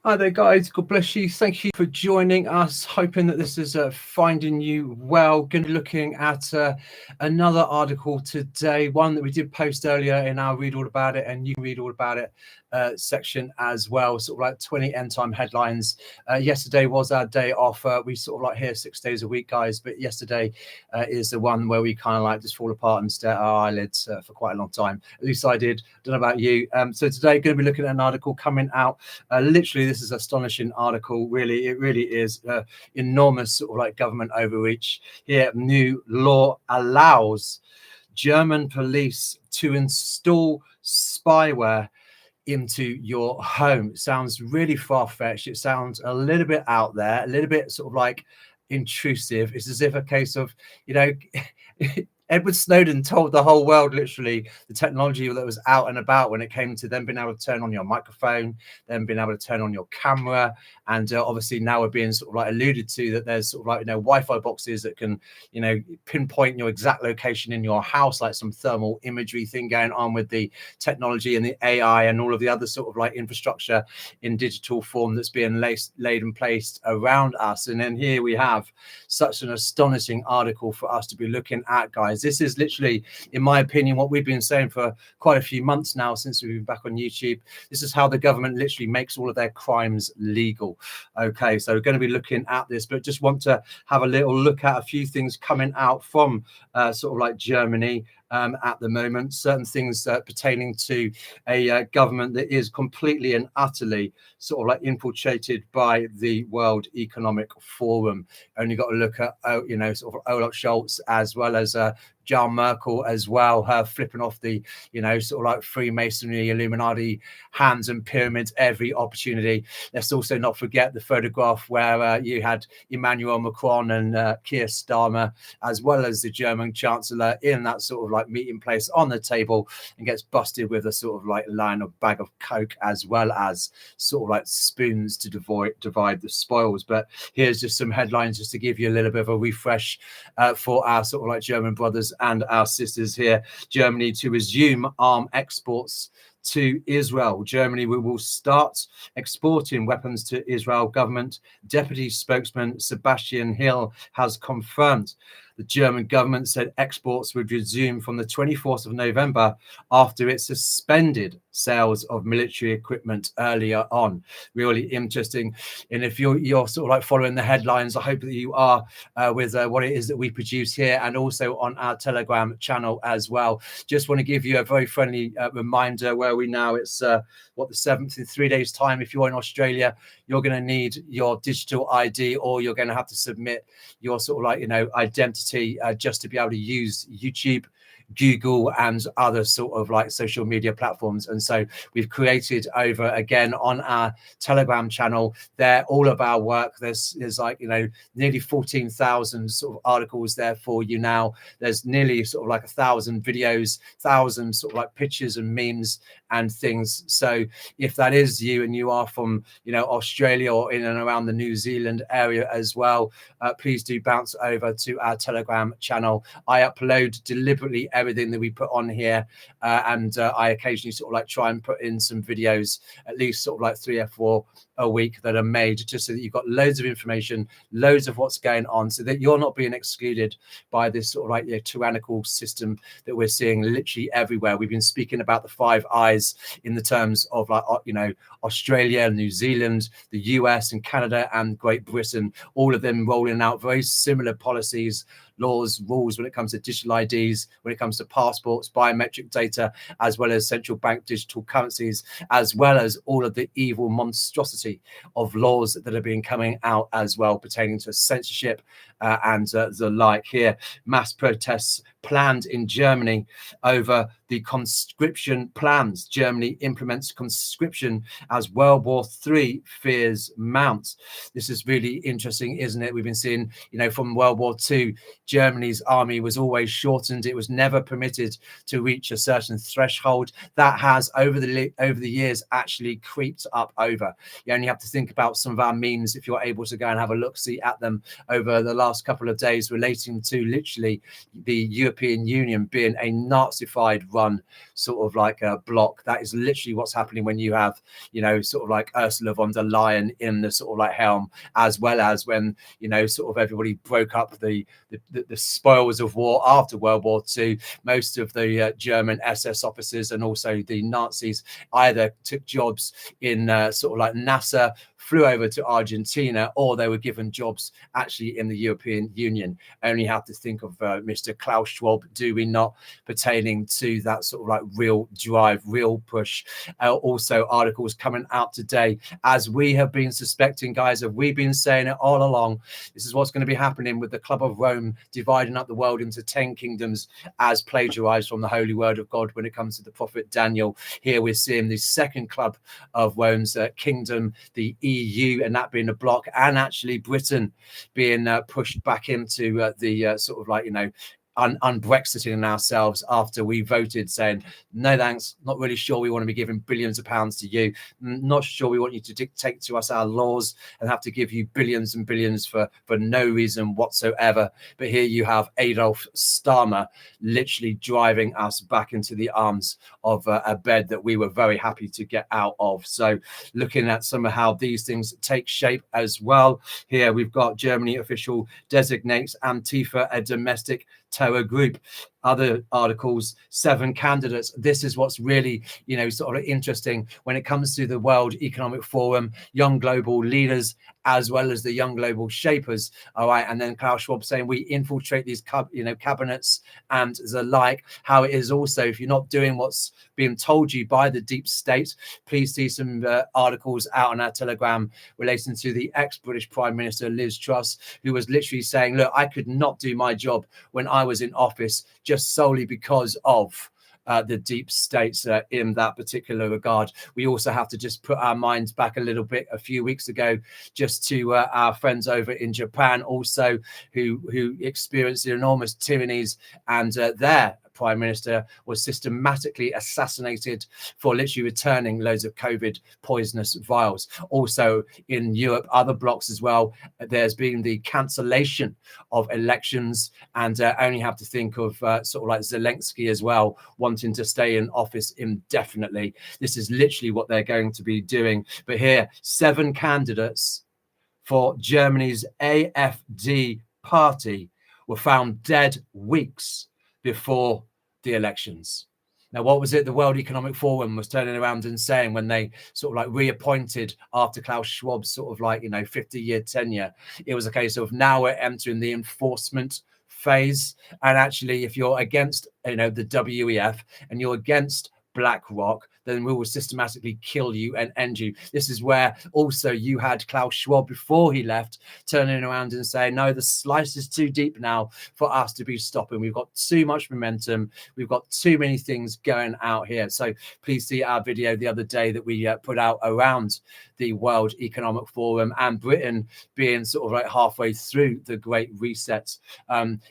Hi there, guys. God bless you. Thank you for joining us. Hoping that this is finding you well. Going to be looking at another article today, one that we did post earlier in our Read All About It, and you can read all about it section as well. Sort of like 20 end time headlines. Yesterday was our day off. We sort of like here 6 days a week, guys, but yesterday is the one where we kind of like just fall apart and stare at our eyelids for quite a long time. At least I did. Don't know about you. So today, going to be looking at an article coming out. Literally, this is an astonishing article. Really, it really is enormous sort of like government overreach. Here, new law allows German police to install spyware into your home. It sounds really far-fetched. It sounds a little bit out there, a little bit sort of like intrusive. It's as if a case of, you know, Edward Snowden told the whole world literally the technology that was out and about when it came to them being able to turn on your microphone, then being able to turn on your camera, and obviously now we're being sort of like alluded to that there's sort of like, you know, Wi-Fi boxes that can, you know, pinpoint your exact location in your house, like some thermal imagery thing going on with the technology and the AI and all of the other sort of like infrastructure in digital form that's being laid and placed around us. And then here we have such an astonishing article for us to be looking at, guys. This is literally, in my opinion, what we've been saying for quite a few months now since we've been back on YouTube. This is how the government literally makes all of their crimes legal. Okay, so we're going to be looking at this, but just want to have a little look at a few things coming out from sort of like Germany at the moment. Certain things pertaining to a government that is completely and utterly sort of like infiltrated by the World Economic Forum. Only got to look at, you know, sort of Olaf Scholz as well as John Merkel as well, her flipping off the, you know, sort of like Freemasonry, Illuminati hands and pyramids every opportunity. Let's also not forget the photograph where you had Emmanuel Macron and Keir Starmer, as well as the German Chancellor, in that sort of like meeting place on the table, and gets busted with a sort of like line of bag of Coke, as well as sort of like spoons to divide the spoils. But here's just some headlines just to give you a little bit of a refresh for our sort of like German brothers and our sisters here. Germany to resume arm exports to Israel. Germany will start exporting weapons to Israel. Government deputy spokesman Sebastian Hill has confirmed. The German government said exports would resume from the 24th of November after it suspended sales of military equipment earlier on. Really interesting. And if you're sort of like following the headlines, I hope that you are with what it is that we produce here and also on our Telegram channel as well. Just want to give you a very friendly reminder where we now, it's the 7th, in 3 days time. If you're in Australia, you're going to need your digital ID, or you're going to have to submit your sort of like, you know, identity just to be able to use YouTube, Google, and other sort of like social media platforms. And so we've created over again on our Telegram channel there all of our work. There's like, you know, nearly 14,000 sort of articles there for you now. There's nearly sort of like 1,000 videos, 1,000 sort of like pictures and memes and things. So if that is you and you are from, you know, Australia or in and around the New Zealand area as well, please do bounce over to our Telegram channel. I upload deliberately everything that we put on here, and I occasionally sort of like try and put in some videos, at least sort of like 3 or 4 a week that are made, just so that you've got loads of information, loads of what's going on, so that you're not being excluded by this sort of like, you know, tyrannical system that we're seeing literally everywhere. We've been speaking about the 5 eyes in the terms of like, you know, Australia, New Zealand, the US and Canada and Great Britain, all of them rolling out very similar policies, laws, rules when it comes to digital IDs, when it comes to passports, biometric data, as well as central bank digital currencies, as well as all of the evil monstrosity of laws that are being coming out as well pertaining to censorship and the like. Here, mass protests planned in Germany over the conscription plans. Germany implements conscription as World War III fears mount. This is really interesting, isn't it? We've been seeing, you know, from World War II, Germany's army was always shortened. It was never permitted to reach a certain threshold. That has over the years actually creeped up over. You only have to think about some of our memes if you're able to go and have a look-see at them over the last couple of days, relating to literally the European Union being a Nazified run sort of like a block. That is literally what's happening when you have, you know, sort of like Ursula von der Leyen in the sort of like helm, as well as when, you know, sort of everybody broke up the spoils of war after World War II. Most of the German SS officers and also the Nazis either took jobs in sort of like NASA, flew over to Argentina, or they were given jobs actually in the European Union. Only have to think of Mr. Klaus Schwab, do we not, pertaining to that sort of like real drive, real push. Also articles coming out today, as we have been suspecting, guys, have we been saying it all along. This is what's going to be happening with the Club of Rome, dividing up the world into 10 kingdoms, as plagiarized from the Holy Word of God when it comes to the prophet Daniel. Here we're seeing the second Club of Rome's kingdom, the EU, and that being a bloc, and actually Britain being pushed back into the sort of like, you know, un-Brexiting ourselves after we voted saying, no thanks, not really sure we want to be giving billions of pounds to you, not sure we want you to dictate to us our laws and have to give you billions and billions for no reason whatsoever. But here you have Adolf Starmer literally driving us back into the arms of a bed that we were very happy to get out of. So looking at some of how these things take shape as well, here we've got Germany official designates Antifa a domestic terror group. Other articles, 7 candidates. This is what's really, you know, sort of interesting when it comes to the World Economic Forum, young global leaders, as well as the young global shapers. All right. And then Klaus Schwab saying we infiltrate these, you know, cabinets and the like. How it is also, if you're not doing what's being told you by the deep state, please see some articles out on our Telegram relating to the ex-British Prime Minister Liz Truss, who was literally saying, look, I could not do my job when I was in office just solely because of the deep states in that particular regard. We also have to just put our minds back a little bit a few weeks ago, just to our friends over in Japan also, who experienced enormous tyrannies, and their Prime Minister was systematically assassinated for literally returning loads of COVID poisonous vials. Also in Europe, other blocks as well, there's been the cancellation of elections, and only have to think of sort of like Zelensky as well, wanting to stay in office indefinitely. This is literally what they're going to be doing. But here, 7 candidates for Germany's AfD party were found dead weeks before the elections. Now, what was it the World Economic Forum was turning around and saying when they sort of like reappointed after Klaus Schwab's sort of like, you know, 50-year tenure? It was a case of now we're entering the enforcement phase. And actually, if you're against, you know, the WEF and you're against BlackRock, then we will systematically kill you and end you. This is where also you had Klaus Schwab before he left turning around and saying, no, the slice is too deep now for us to be stopping. We've got too much momentum. We've got too many things going out here. So please see our video the other day that we put out around the World Economic Forum and Britain being sort of like halfway through the Great Reset.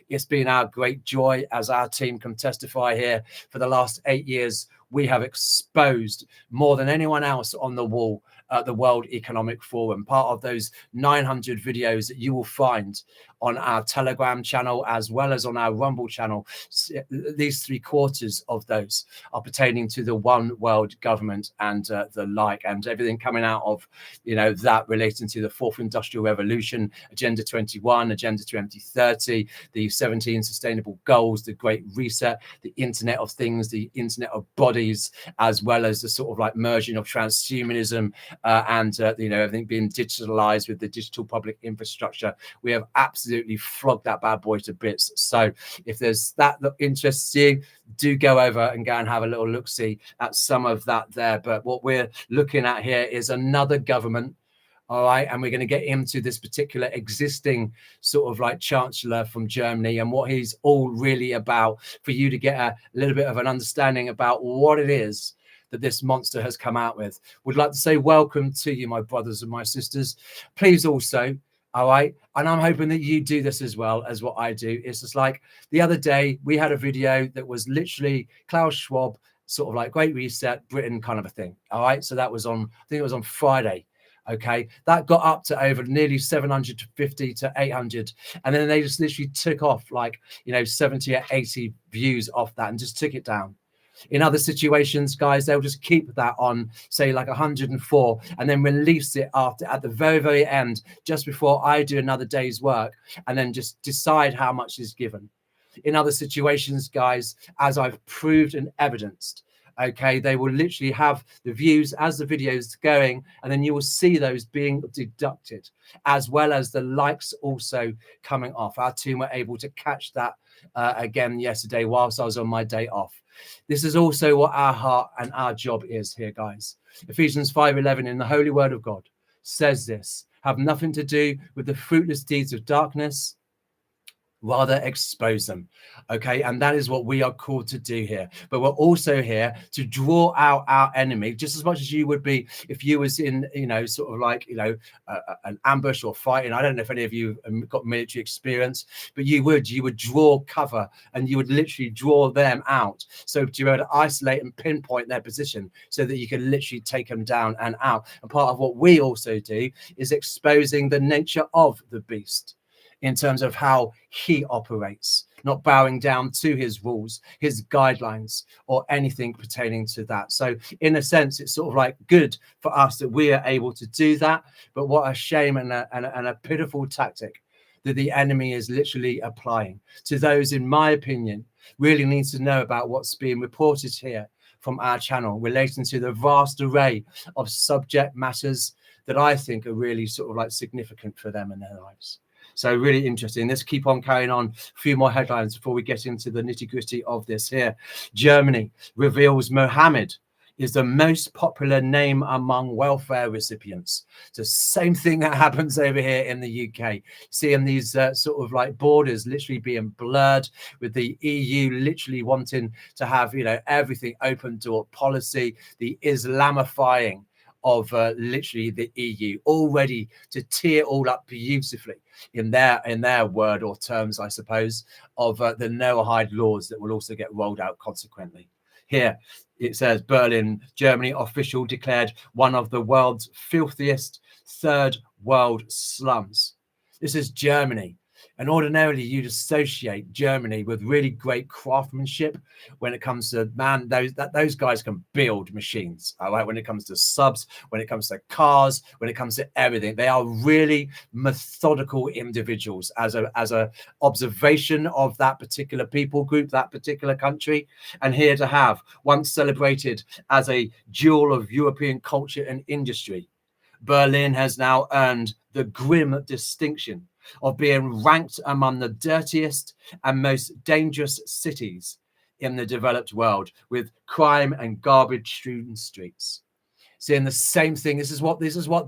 It's been our great joy, as our team can testify here, for the last 8 years. We have exposed more than anyone else on the wall at the World Economic Forum. Part of those 900 videos that you will find on our Telegram channel as well as on our Rumble channel, these 3/4 of those are pertaining to the one world government and the like, and everything coming out of, you know, that relating to the 4th Industrial Revolution, Agenda 21, Agenda 2030, the 17 Sustainable Goals, the Great Reset, the Internet of Things, the Internet of Bodies, as well as the sort of like merging of transhumanism and you know, everything being digitalized with the digital public infrastructure. We have absolutely flogged that bad boy to bits. So if there's that interests you, do go over and go and have a little look-see at some of that there. But what we're looking at here is another government. All right. And we're going to get into this particular existing sort of like chancellor from Germany and what he's all really about, for you to get a little bit of an understanding about what it is that this monster has come out with. Would like to say welcome to you, my brothers and my sisters. Please also All right. And I'm hoping that you do this as well as what I do. It's just like the other day we had a video that was literally Klaus Schwab, sort of like Great Reset, Britain kind of a thing. All right. So that was on, I think it was on Friday. Okay. That got up to over nearly 750 to 800. And then they just literally took off like, 70 or 80 views off that and just took it down. In other situations, guys, they'll just keep that on, say, like 104, and then release it after at the very, very end, just before I do another day's work, and then just decide how much is given. In other situations, guys, as I've proved and evidenced, okay, they will literally have the views as the video's going, and then you will see those being deducted, as well as the likes also coming off. Our team were able to catch that again yesterday whilst I was on my day off. This is also what our heart and our job is here, guys. Ephesians 5:11 in the Holy Word of God says this: have nothing to do with the fruitless deeds of darkness, rather expose them. Okay, and that is what we are called to do here. But we're also here to draw out our enemy just as much as you would be if you was in, sort of like, an ambush or fighting. I don't know if any of you got military experience, but you would draw cover and you would literally draw them out, so to be able to isolate and pinpoint their position so that you can literally take them down and out. And part of what we also do is exposing the nature of the beast, in terms of how he operates, not bowing down to his rules, his guidelines, or anything pertaining to that. So in a sense, it's sort of like good for us that we are able to do that. But what a shame and a pitiful tactic that the enemy is literally applying to those, in my opinion, really needs to know about what's being reported here from our channel relating to the vast array of subject matters that I think are really sort of like significant for them in their lives. So really interesting. Let's keep on carrying on. A few more headlines before we get into the nitty-gritty of this here. Germany reveals Mohammed is the most popular name among welfare recipients. It's the same thing that happens over here in the UK. Seeing these sort of like borders literally being blurred, with the EU literally wanting to have, everything open door policy, the Islamifying of literally the EU, all ready to tear all up beautifully in their word or terms, I suppose, of the Noahide laws that will also get rolled out consequently. Here it says Berlin, Germany official declared one of the world's filthiest third world slums. This is Germany. And ordinarily you'd associate Germany with really great craftsmanship when it comes to, man, those guys can build machines. All right, when it comes to subs, when it comes to cars, when it comes to everything, they are really methodical individuals as a observation of that particular people group, that particular country. And here to have, once celebrated as a jewel of European culture and industry, Berlin has now earned the grim distinction of being ranked among the dirtiest and most dangerous cities in the developed world, with crime and garbage-strewn streets. Seeing the same thing. This is what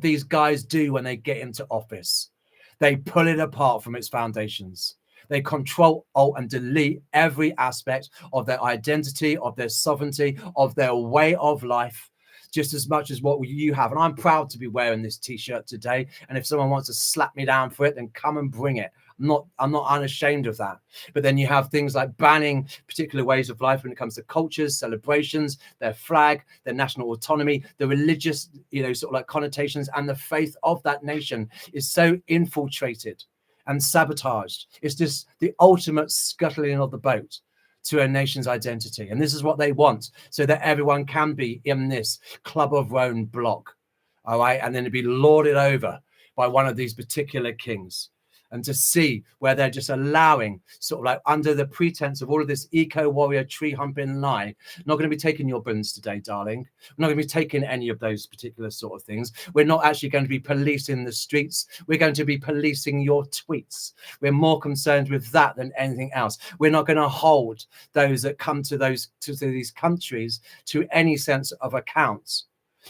these guys do when they get into office. They pull it apart from its foundations. They control, alt, and delete every aspect of their identity, of their sovereignty, of their way of life, just as much as what you have. And I'm proud to be wearing this t-shirt today. And if someone wants to slap me down for it, then come and bring it. I'm not unashamed of that. But then you have things like banning particular ways of life when it comes to cultures, celebrations, their flag, their national autonomy, the religious, sort of like connotations, and the faith of that nation is so infiltrated and sabotaged. It's just the ultimate scuttling of the boat to a nation's identity. And this is what they want, so that everyone can be in this club of Rome block, all right, and then to be lorded over by one of these particular kings. And to see where they're just allowing, sort of like under the pretense of all of this eco-warrior tree humping lie, not going to be taking your buns today, darling. We're not going to be taking any of those particular sort of things. We're not actually going to be policing the streets. We're going to be policing your tweets. We're more concerned with that than anything else. We're not going to hold those that come to these countries to any sense of account.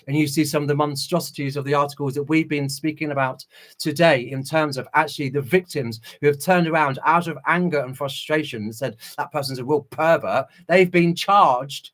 And you see some of the monstrosities of the articles that we've been speaking about today, in terms of actually the victims who have turned around out of anger and frustration and said that person's a real pervert. They've been charged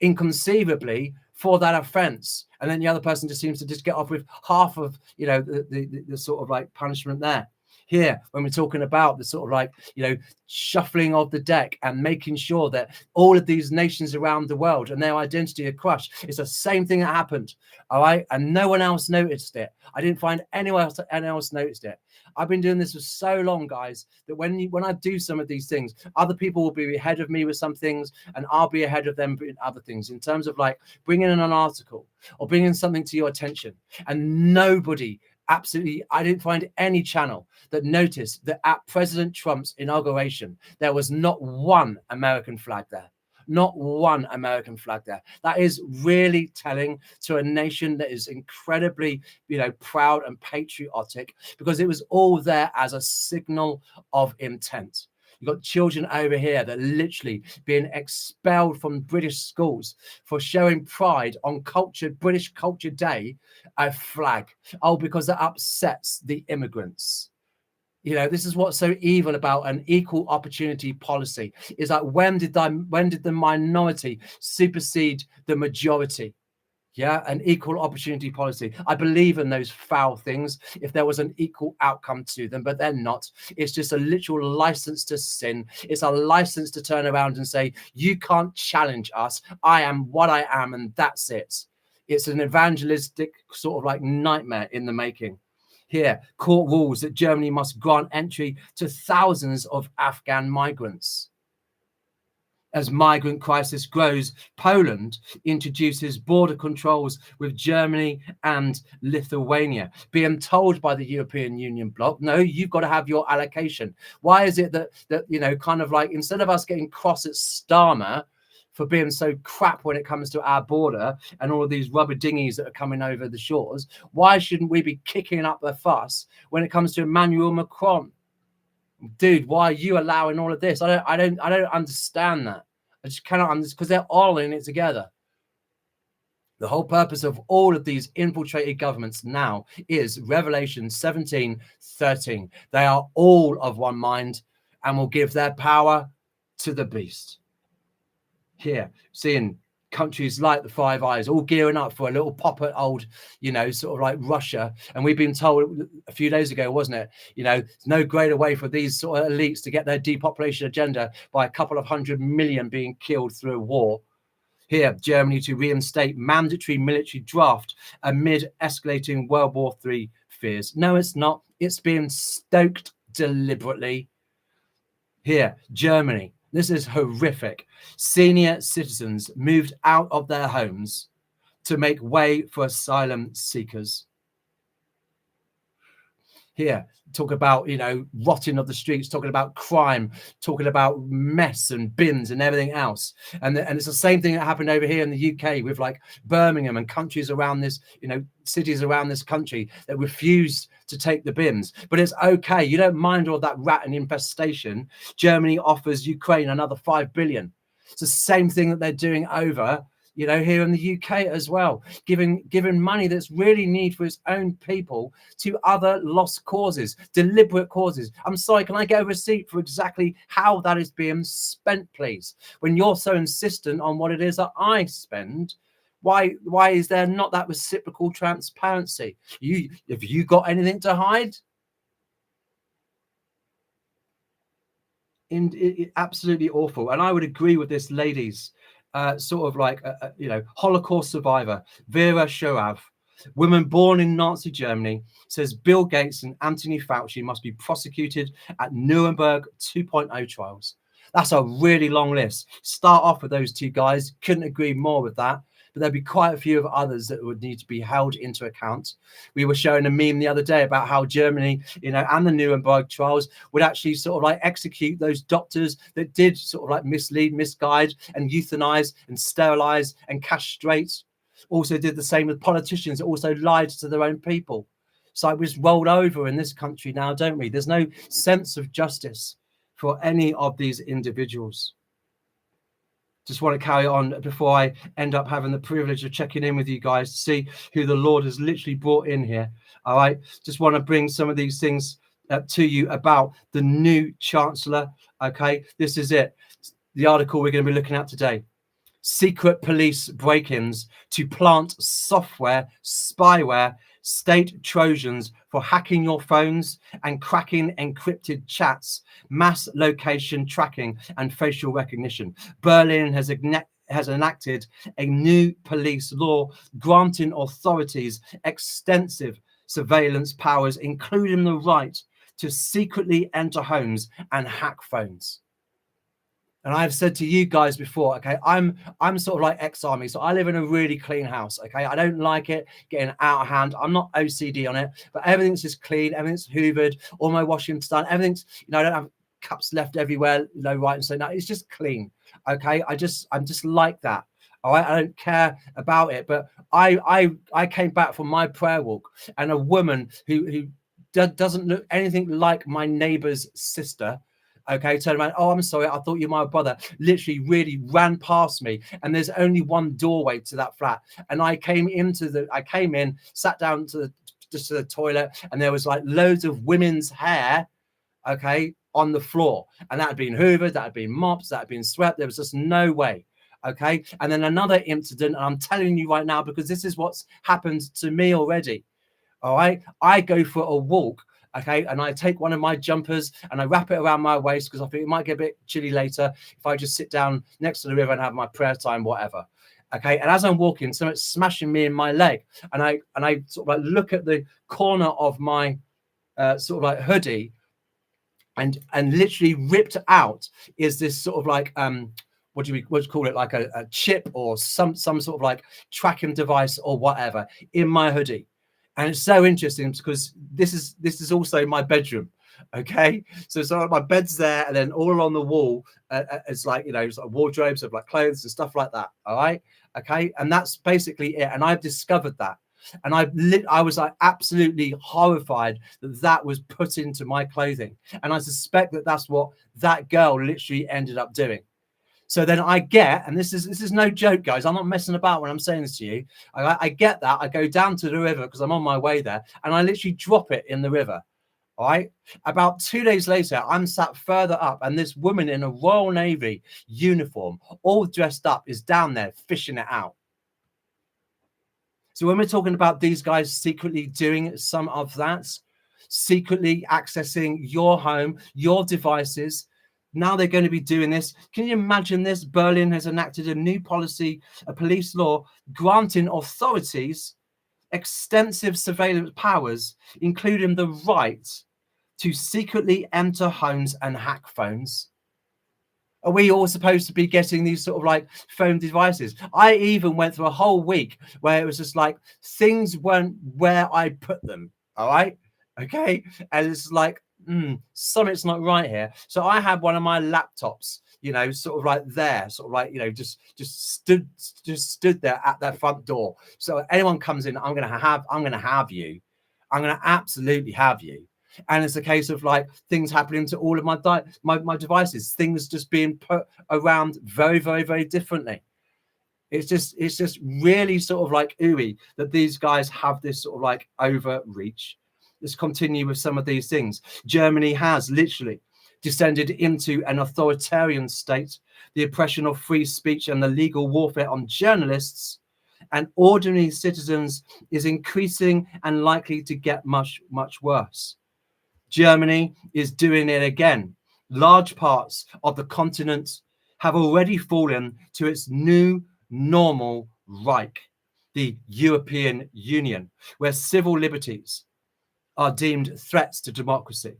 inconceivably for that offense, and then the other person just seems to just get off with half of, you know, the sort of like punishment there. Here, when we're talking about the sort of like, you know, shuffling of the deck and making sure that all of these nations around the world and their identity are crushed, it's the same thing that happened. All right, and no one else noticed it. I didn't find anyone else noticed it. I've been doing this for so long, guys, that when I do some of these things, other people will be ahead of me with some things, and I'll be ahead of them in other things, in terms of like bringing in an article or bringing something to your attention. And nobody, absolutely, I didn't find any channel that noticed that at President Trump's inauguration, there was not one American flag there. Not one American flag there. That is really telling to a nation that is incredibly, you know, proud and patriotic, because it was all there as a signal of intent. You've got children over here that are literally being expelled from British schools for showing pride on British Culture Day, a flag. Oh, because that upsets the immigrants. You know, this is what's so evil about an equal opportunity policy, is like, when did the minority supersede the majority? Yeah, an equal opportunity policy. I believe in those foul things if there was an equal outcome to them, but they're not. It's just a literal license to sin. It's a license to turn around and say, you can't challenge us. I am what I am, and that's it. It's an evangelistic sort of like nightmare in the making. Here, court rules that Germany must grant entry to thousands of Afghan migrants. As migrant crisis grows, Poland introduces border controls with Germany and Lithuania, being told by the European Union bloc, no, you've got to have your allocation. Why is it that you know, kind of like, instead of us getting cross at Starmer for being so crap when it comes to our border and all of these rubber dinghies that are coming over the shores, why shouldn't we be kicking up the fuss when it comes to Emmanuel Macron? Dude, why are you allowing all of this? I don't understand that. I just cannot understand, because they're all in it together. The whole purpose of all of these infiltrated governments now is Revelation 17:13. They are all of one mind and will give their power to the beast. Here, seeing countries like the Five Eyes all gearing up for a little pop at old, you know, sort of like Russia. And we've been told a few days ago, wasn't it? You know, there's no greater way for these sort of elites to get their depopulation agenda by a couple of 100 million being killed through a war. Here, Germany to reinstate mandatory military draft amid escalating World War III fears. No, it's not. It's being stoked deliberately. Here, Germany. This is horrific. Senior citizens moved out of their homes to make way for asylum seekers. Here, talk about, you know, rotting of the streets, talking about crime, talking about mess and bins and everything else. And it's the same thing that happened over here in the UK with like Birmingham and countries around this, you know, cities around this country that refused to take the bins. But it's okay. You don't mind all that rat and infestation. Germany offers Ukraine another 5 billion. It's the same thing that they're doing over, you know, here in the UK as well, giving money that's really needed for its own people to other lost causes, deliberate causes. I'm sorry, can I get a receipt for exactly how that is being spent, please? When you're so insistent on what it is that I spend, why is there not that reciprocal transparency? Have you got anything to hide? Absolutely awful. And I would agree with this lady's sort of like, you know, Holocaust survivor, Vera Shoav, woman born in Nazi Germany, says Bill Gates and Anthony Fauci must be prosecuted at Nuremberg 2.0 trials. That's a really long list. Start off with those two guys. Couldn't agree more with that. But there'd be quite a few of others that would need to be held into account. We were showing a meme the other day about how Germany, you know, and the Nuremberg trials would actually sort of like execute those doctors that did sort of like mislead, misguide, and euthanize and sterilize and castrate. Also did the same with politicians that also lied to their own people. So it was rolled over in this country now, don't we? There's no sense of justice for any of these individuals. Just want to carry on before I end up having the privilege of checking in with you guys to see who the Lord has literally brought in here. All right. Just want to bring some of these things to you about the new chancellor. Okay. This is it. The article we're going to be looking at today. secret police break-ins to plant software, spyware, state Trojans for hacking your phones and cracking encrypted chats, mass location tracking and facial recognition. Berlin has enacted a new police law granting authorities extensive surveillance powers, including the right to secretly enter homes and hack phones. And I've said to you guys before, okay, I'm sort of like ex-army, so I live in a really clean house. Okay, I don't like it getting out of hand. I'm not OCD on it, but everything's just clean, everything's hoovered, all my washing's done, everything's, you know, I don't have cups left everywhere, you know, right and so. No, it's just clean. Okay, I'm just like that. All right, I don't care about it. But I came back from my prayer walk, and a woman who doesn't look anything like my neighbor's sister, okay, turned around, oh, I'm sorry, I thought you were my brother, literally really ran past me, and there's only one doorway to that flat, and I came in, sat down to the toilet, and there was like loads of women's hair, okay, on the floor, and that had been hoovered, that had been mopped, that had been swept. There was just no way. Okay, and then another incident, and I'm telling you right now because this is what's happened to me already. All right, I go for a walk, okay, and I take one of my jumpers and I wrap it around my waist because I think it might get a bit chilly later if I just sit down next to the river and have my prayer time, whatever. Okay, and as I'm walking, something's smashing me in my leg, and I sort of like look at the corner of my sort of like hoodie, and literally ripped out is this sort of like what do you call it, like a chip or some sort of like tracking device or whatever in my hoodie. And it's so interesting because this is also my bedroom. Okay, so my bed's there, and then all along the wall it's like, you know, it's like wardrobes of like clothes and stuff like that. All right, okay, and that's basically it. And I've discovered that, and I was like absolutely horrified that was put into my clothing, and I suspect that that's what that girl literally ended up doing. So then I get, and this is no joke, guys, I'm not messing about when I'm saying this to you. I get that. I go down to the river because I'm on my way there, and I literally drop it in the river. All right. About 2 days later, I'm sat further up, and this woman in a Royal Navy uniform, all dressed up, is down there fishing it out. So when we're talking about these guys secretly doing some of that, secretly accessing your home, your devices, now they're going to be doing this. Can you imagine this? Berlin has enacted a new policy, a police law, granting authorities extensive surveillance powers, including the right to secretly enter homes and hack phones. Are we all supposed to be getting these sort of like phone devices? I even went through a whole week where it was just like things weren't where I put them. All right. Okay. And it's like, something's not right here. So I had one of my laptops, you know, sort of like there, sort of like, you know, just stood there at their front door. So anyone comes in, I'm going to have you. I'm going to absolutely have you. And it's a case of like things happening to all of my devices, things just being put around very, very, very differently. It's just really sort of like ooey that these guys have this sort of like overreach. Let's continue with some of these things. Germany has literally descended into an authoritarian state. The oppression of free speech and the legal warfare on journalists and ordinary citizens is increasing and likely to get much, much worse. Germany is doing it again. Large parts of the continent have already fallen to its new normal Reich, the European Union, where civil liberties are deemed threats to democracy.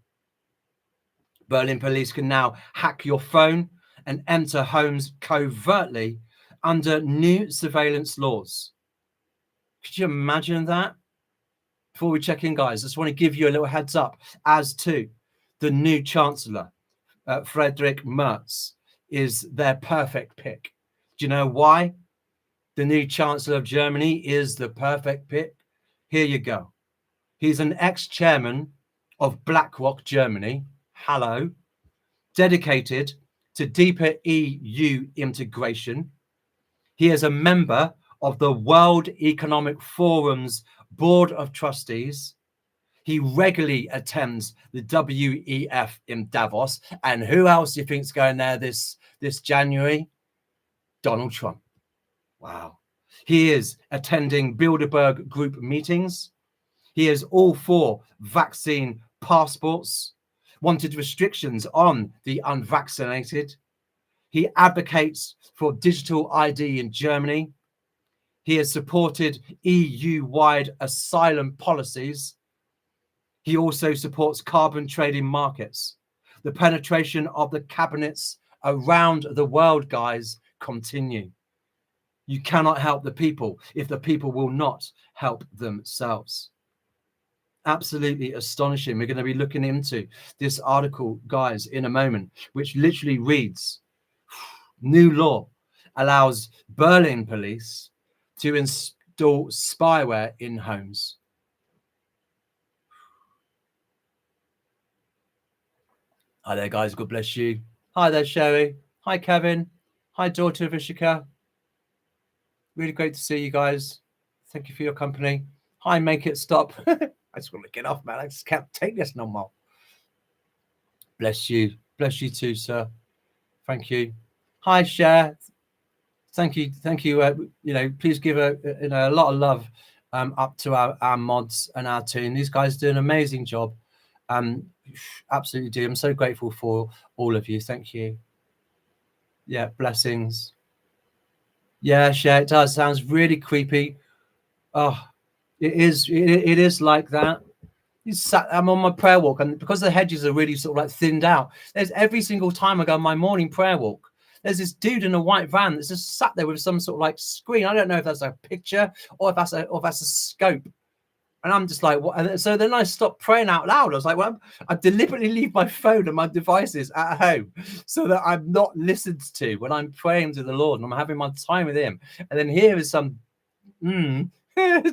Berlin police can now hack your phone and enter homes covertly under new surveillance laws. Could you imagine that? Before we check in, guys, I just want to give you a little heads up as to the new Chancellor, Friedrich Merz, is their perfect pick. Do you know why? The new Chancellor of Germany is the perfect pick. Here you go. He's an ex-chairman of BlackRock Germany. Hello. Dedicated to deeper EU integration. He is a member of the World Economic Forum's Board of Trustees. He regularly attends the WEF in Davos. And who else do you think's going there this January? Donald Trump. Wow. He is attending Bilderberg Group meetings. He is all for vaccine passports, wanted restrictions on the unvaccinated. He advocates for digital ID in Germany. He has supported EU-wide asylum policies. He also supports carbon trading markets. The penetration of the cabinets around the world, guys, continue. You cannot help the people if the people will not help themselves. Absolutely astonishing. We're going to be looking into this article, guys, in a moment, which literally reads, new law allows Berlin police to install spyware in homes. Hi there, guys. God bless you. Hi there, Sherry. Hi, Kevin. Hi, daughter of Ishika. Really great to see you guys. Thank you for your company. Hi, make it stop. I just want to get off, man. I just can't take this no more. Bless you. Bless you too, sir. Thank you. Hi, Cher. Thank you. Thank you. Please give a lot of love up to our mods and our team. These guys do an amazing job. Absolutely do. I'm so grateful for all of you. Thank you. Yeah, blessings. Yeah, Cher, it does. Sounds really creepy. Oh, it is. It is like that. I'm on my prayer walk, and because the hedges are really sort of like thinned out, there's every single time I go on my morning prayer walk, there's this dude in a white van that's just sat there with some sort of like screen. I don't know if that's a picture or if that's a scope. And I'm just like, what? And so then I stopped praying out loud. I was like, well, I deliberately leave my phone and my devices at home so that I'm not listened to when I'm praying to the Lord and I'm having my time with Him. And then here is some, do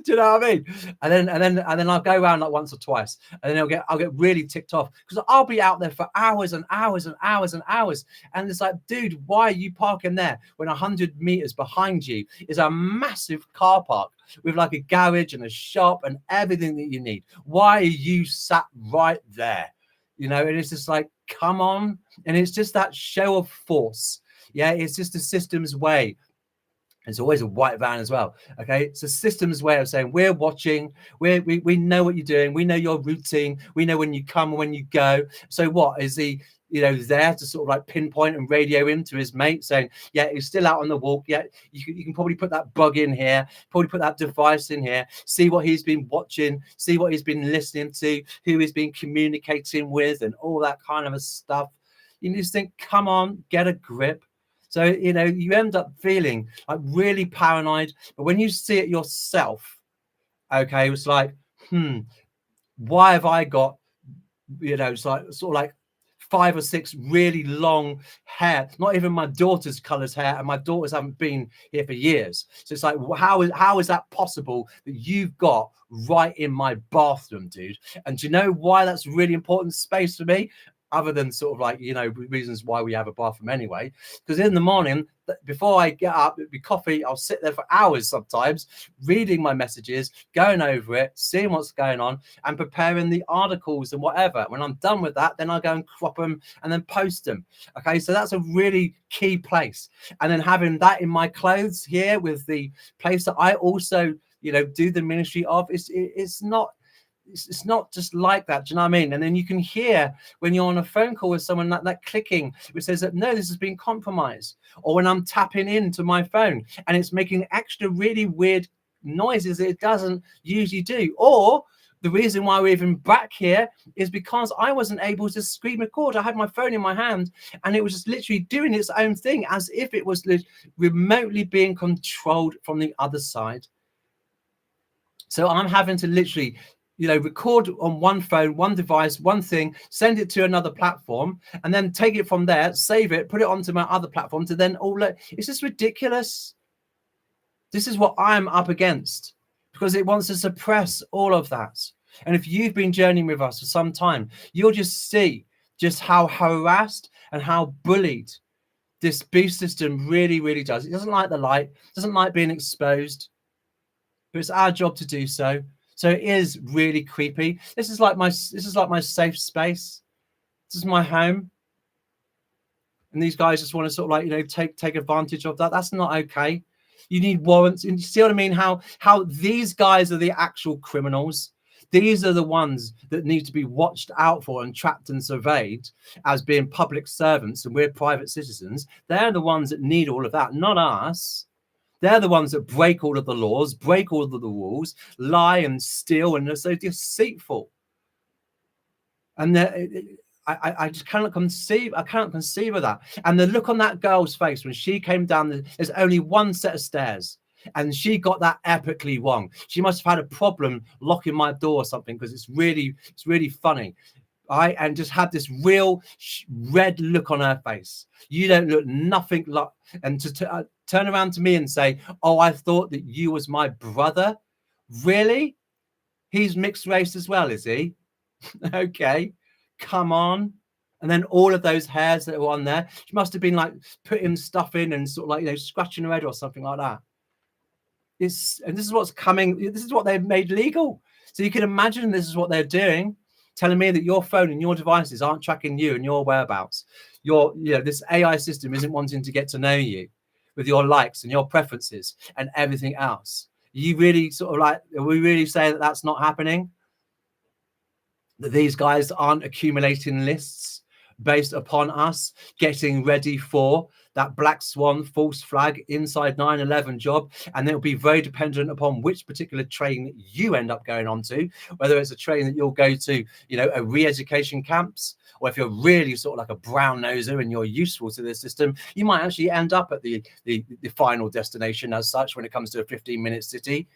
you know what I mean? And then I'll go around like once or twice, and then I'll get really ticked off because I'll be out there for hours and hours and hours and hours. And it's like, dude, why are you parking there when 100 meters behind you is a massive car park with like a garage and a shop and everything that you need? Why are you sat right there? And it's just like, come on. And it's just that show of force. Yeah, it's just a system's way. It's always a white van as well. Okay, it's a system's way of saying we're watching. We know what you're doing. We know your routine. We know when you come and when you go. So what is he? There to sort of like pinpoint and radio him to his mate saying, yeah, he's still out on the walk. Yeah, you can probably put that bug in here, probably put that device in here, see what he's been watching, see what he's been listening to, who he's been communicating with, and all that kind of stuff. You just think, come on, get a grip. So, you end up feeling like really paranoid. But when you see it yourself, okay, it's like, why have I got, it's like sort of like 5 or 6 really long hair, not even my daughter's colors hair, and my daughters haven't been here for years. So it's like, how is that possible that you've got right in my bathroom, dude? And do you know why that's really important space for me? Other than sort of like, reasons why we have a bathroom anyway, because in the morning, before I get up, it'd be coffee. I'll sit there for hours sometimes, reading my messages, going over it, seeing what's going on, and preparing the articles and whatever. When I'm done with that, then I'll go and crop them and then post them. Okay, so that's a really key place. And then having that in my clothes here with the place that I also, do the ministry of, it's not just like that. Do you know what I mean? And then you can hear when you're on a phone call with someone that clicking, which says that no, this has been compromised. Or when I'm tapping into my phone and it's making extra really weird noises that it doesn't usually do. Or the reason why we're even back here is because I wasn't able to screen record. I had my phone in my hand and it was just literally doing its own thing as if it was remotely being controlled from the other side. So I'm having to literally record on one phone, one device, one thing, send it to another platform, and then take it from there, save it, put it onto my other platform to then it's just ridiculous. This is what I'm up against because it wants to suppress all of that. And if you've been journeying with us for some time, you'll just see just how harassed and how bullied this beast system really, really does. It doesn't like the light, doesn't like being exposed, but it's our job to do so. So it is really creepy. This is like my safe space. This is my home. And these guys just want to sort of like, take advantage of that. That's not okay. You need warrants. And you see what I mean? How these guys are the actual criminals. These are the ones that need to be watched out for and tracked and surveyed as being public servants, and we're private citizens. They're the ones that need all of that, not us. They're the ones that break all of the laws, break all of the rules, lie and steal, and are so deceitful. And I just cannot conceive. I cannot conceive of that. And the look on that girl's face when she came down, there's only one set of stairs, and she got that epically wrong. She must have had a problem locking my door or something, because it's really funny. And just had this real red look on her face. You don't look nothing like. And to turn around to me and say, "Oh, I thought that you was my brother." Really? He's mixed race as well, is he? Okay, come on. And then all of those hairs that were on there, she must have been like putting stuff in and sort of like, you know, scratching her head or something like that. And this is what's coming. This is what they've made legal. So you can imagine this is what they're doing, telling me that your phone and your devices aren't tracking you and your whereabouts. This AI system isn't wanting to get to know you with your likes and your preferences and everything else. You really sort of like, are we really saying that that's not happening? That these guys aren't accumulating lists based upon us getting ready for that black swan false flag inside 9/11 job, and it'll be very dependent upon which particular train you end up going on to, whether it's a train that you'll go to, you know, a re-education camps, or if you're really sort of like a brown noser and you're useful to the system, you might actually end up at the final destination as such when it comes to a 15-minute city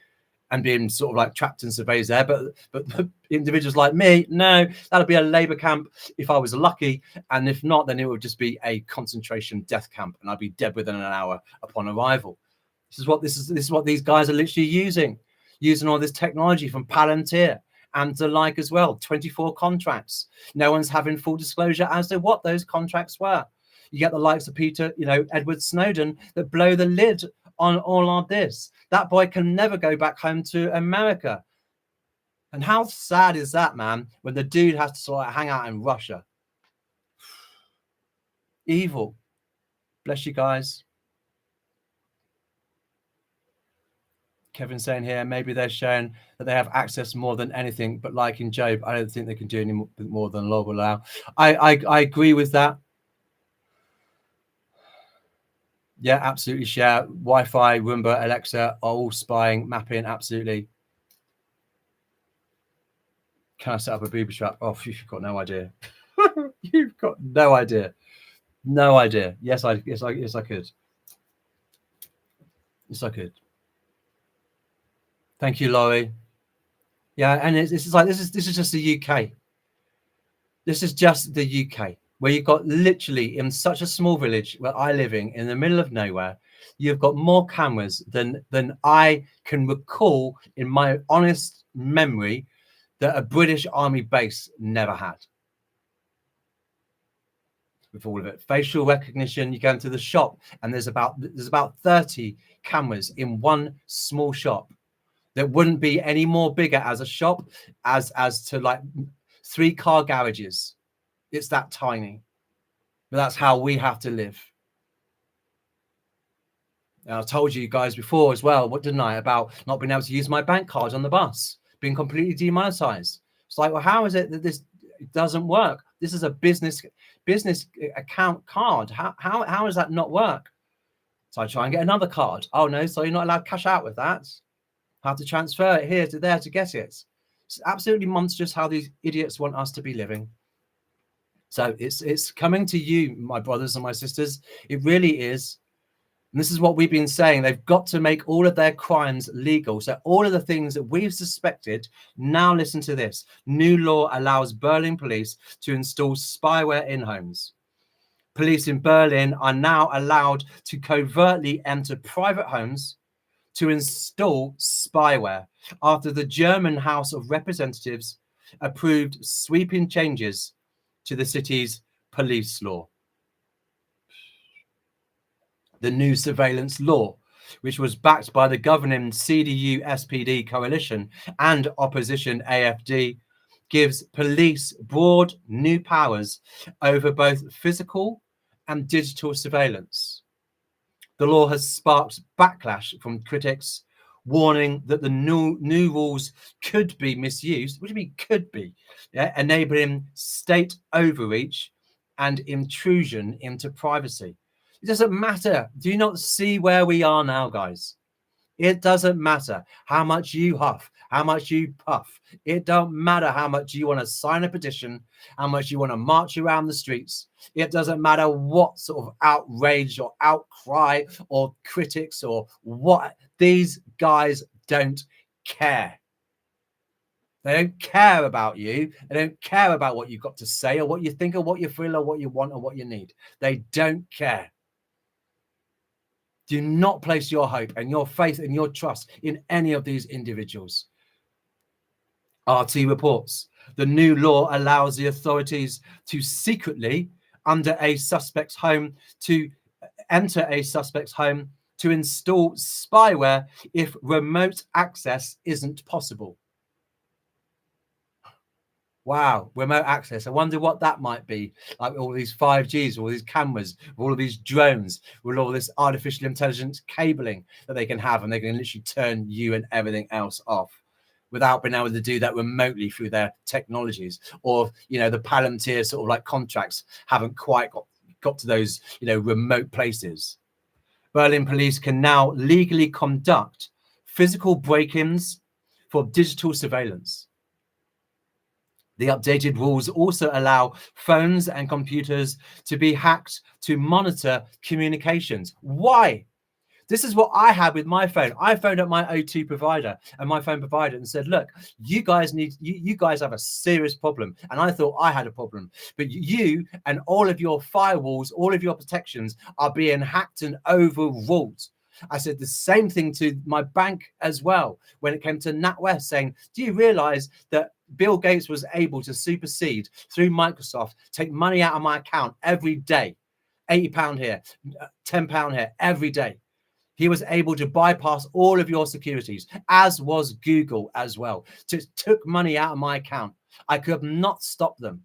and being sort of like trapped in surveys there. But individuals like me, no, that'll be a Labour camp if I was lucky, and if not, then it would just be a concentration death camp, and I'd be dead within an hour upon arrival. This is what these guys are literally using all this technology from Palantir and the like as well. 24 contracts. No one's having full disclosure as to what those contracts were. You get the likes of Edward Snowden that blow the lid on all of this. That boy can never go back home to America. And how sad is that, man, when the dude has to sort of hang out in Russia? Evil. Bless you guys. Kevin saying here, maybe they're showing that they have access more than anything, but like in Job, I don't think they can do any more than law will allow. I agree with that. Yeah, absolutely. Share Wi-Fi, Roomba, Alexa are all spying, mapping. Absolutely. Can I set up a booby trap? Oh, you've got no idea. You've got no idea. No idea. Yes, I could. Yes, I could. Thank you, Laurie. Yeah, and this is just the UK. This is just the UK, where you've got literally in such a small village where I live in the middle of nowhere, you've got more cameras than I can recall in my honest memory that a British Army base never had. With all of it, facial recognition, you go into the shop and there's about 30 cameras in one small shop that wouldn't be any more bigger as a shop as to like 3 car garages. It's that tiny. But that's how we have to live. And I told you guys before as well, what didn't I, about not being able to use my bank card on the bus, being completely demonetized. It's like, well, how is it that this doesn't work? This is a business account card. How does that not work? So I try and get another card. Oh no, so you're not allowed cash out with that. I have to transfer it here to there to get it. It's absolutely monstrous how these idiots want us to be living. So it's coming to you, my brothers and my sisters. It really is. And this is what we've been saying. They've got to make all of their crimes legal. So all of the things that we've suspected, now listen to this. New law allows Berlin police to install spyware in homes. Police in Berlin are now allowed to covertly enter private homes to install spyware after the German House of Representatives approved sweeping changes to the city's police law. The new surveillance law, which was backed by the governing CDU-SPD coalition and opposition AFD, gives police broad new powers over both physical and digital surveillance. The law has sparked backlash from critics, warning that the new rules could be misused. What do you mean could be? Yeah, enabling state overreach and intrusion into privacy. It doesn't matter. Do you not see where we are now, guys? It doesn't matter how much you huff, how much you puff. It don't matter how much you want to sign a petition, how much you want to march around the streets. It doesn't matter what sort of outrage or outcry or critics or what. These guys don't care. They don't care about you. They don't care about what you've got to say or what you think or what you feel or what you want or what you need. They don't care. Do not place your hope and your faith and your trust in any of these individuals. RT reports the new law allows the authorities to secretly enter a suspect's home to install spyware if remote access isn't possible. Wow, remote access. I wonder what that might be. Like all these 5Gs, all these cameras, all of these drones, with all this artificial intelligence cabling that they can have, and they can literally turn you and everything else off without being able to do that remotely through their technologies. Or, you know, the Palantir sort of like contracts haven't quite got to those, you know, remote places. Berlin police can now legally conduct physical break-ins for digital surveillance. The updated rules also allow phones and computers to be hacked to monitor communications. Why? This is what I had with my phone. I phoned up my O2 provider and my phone provider and said, look, you guys have a serious problem. And I thought I had a problem. But you and all of your firewalls, all of your protections are being hacked and overruled. I said the same thing to my bank as well when it came to NatWest, saying, do you realize that Bill Gates was able to supersede through Microsoft, take money out of my account every day, £80 here, £10 here, every day. He was able to bypass all of your securities, as was Google as well. Just took money out of my account. I could not stop them.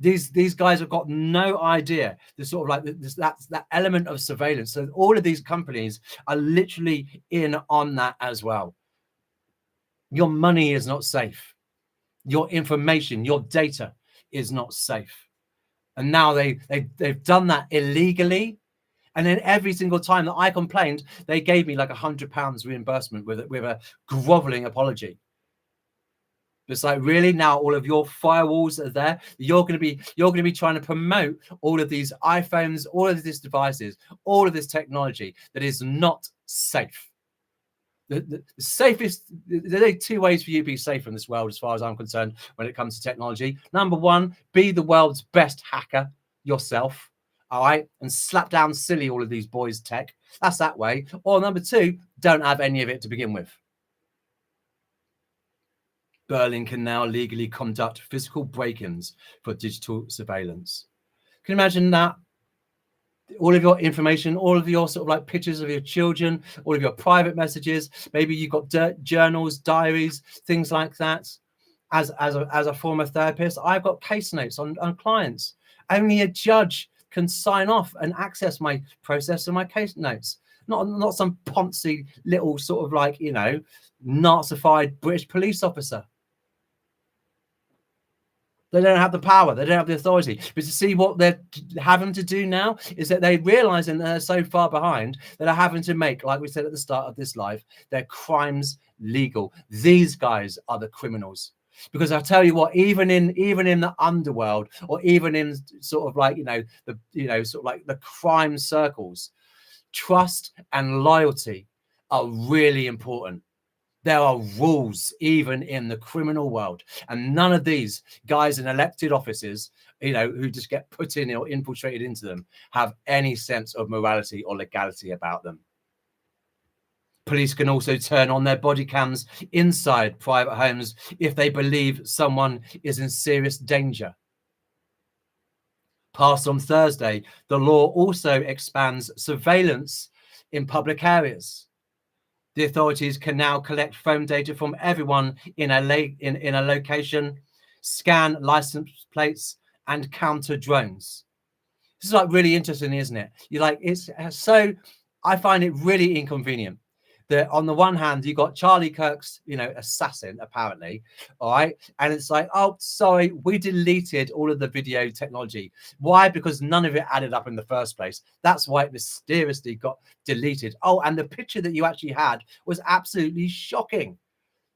These guys have got no idea the sort of like that element of surveillance. So all of these companies are literally in on that as well. Your money is not safe. Your information, your data is not safe. And now they've done that illegally. And then every single time that I complained, they gave me like £100 reimbursement with a groveling apology. It's like, really, now all of your firewalls are there. You're going to be trying to promote all of these iPhones, all of these devices, all of this technology that is not safe. The safest, there are two ways for you to be safe in this world, as far as I'm concerned, when it comes to technology. Number one, be the world's best hacker yourself. All right, and slap down silly all of these boys' tech. That's that way. Or number two, don't have any of it to begin with. Berlin can now legally conduct physical break-ins for digital surveillance. Can you imagine that? All of your information, all of your sort of like pictures of your children, all of your private messages, maybe you've got journals, diaries, things like that. As a former therapist, I've got case notes on clients. Only a judge can sign off and access my process and my case notes. Not some poncy little sort of like, you know, Nazified British police officer. They don't have the power. They don't have the authority. But to see what they're having to do now is that they realize that they're so far behind that they're having to make, like we said at the start of this live, their crimes legal. These guys are the criminals. Because I tell you what, even in the underworld, or even in sort of like, sort of like the crime circles, trust and loyalty are really important. There are rules even in the criminal world, and none of these guys in elected offices, who just get put in or infiltrated into them, have any sense of morality or legality about them. Police can also turn on their body cams inside private homes if they believe someone is in serious danger. Passed on Thursday, the law also expands surveillance in public areas. The authorities can now collect phone data from everyone in a location, scan license plates, and counter drones. This is like really interesting, isn't it? You're like, it's so I find it really inconvenient that on the one hand, you got Charlie Kirk's, assassin, apparently, all right? And it's like, oh, sorry, we deleted all of the video technology. Why? Because none of it added up in the first place. That's why it mysteriously got deleted. Oh, and the picture that you actually had was absolutely shocking.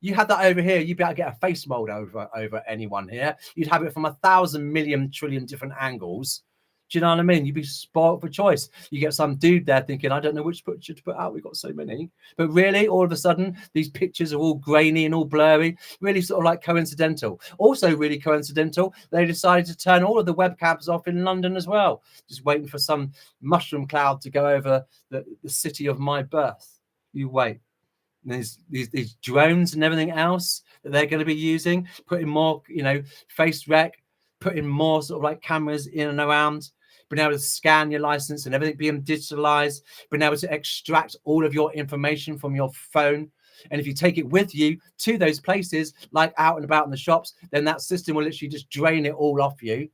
You had that over here, you'd be able to get a face mold over anyone here. You'd have it from 1,000 million trillion different angles. Do you know what I mean? You'd be spoiled for choice. You get some dude there thinking, I don't know which picture to put out. We've got so many. But really, all of a sudden, these pictures are all grainy and all blurry. Really sort of like coincidental. Also really coincidental, they decided to turn all of the webcams off in London as well. Just waiting for some mushroom cloud to go over the city of my birth. You wait. These drones and everything else that they're going to be using, putting more, face rec, putting more sort of like cameras in and around, being able to scan your license and everything being digitalized, being able to extract all of your information from your phone. And if you take it with you to those places, like out and about in the shops, then that system will literally just drain it all off you.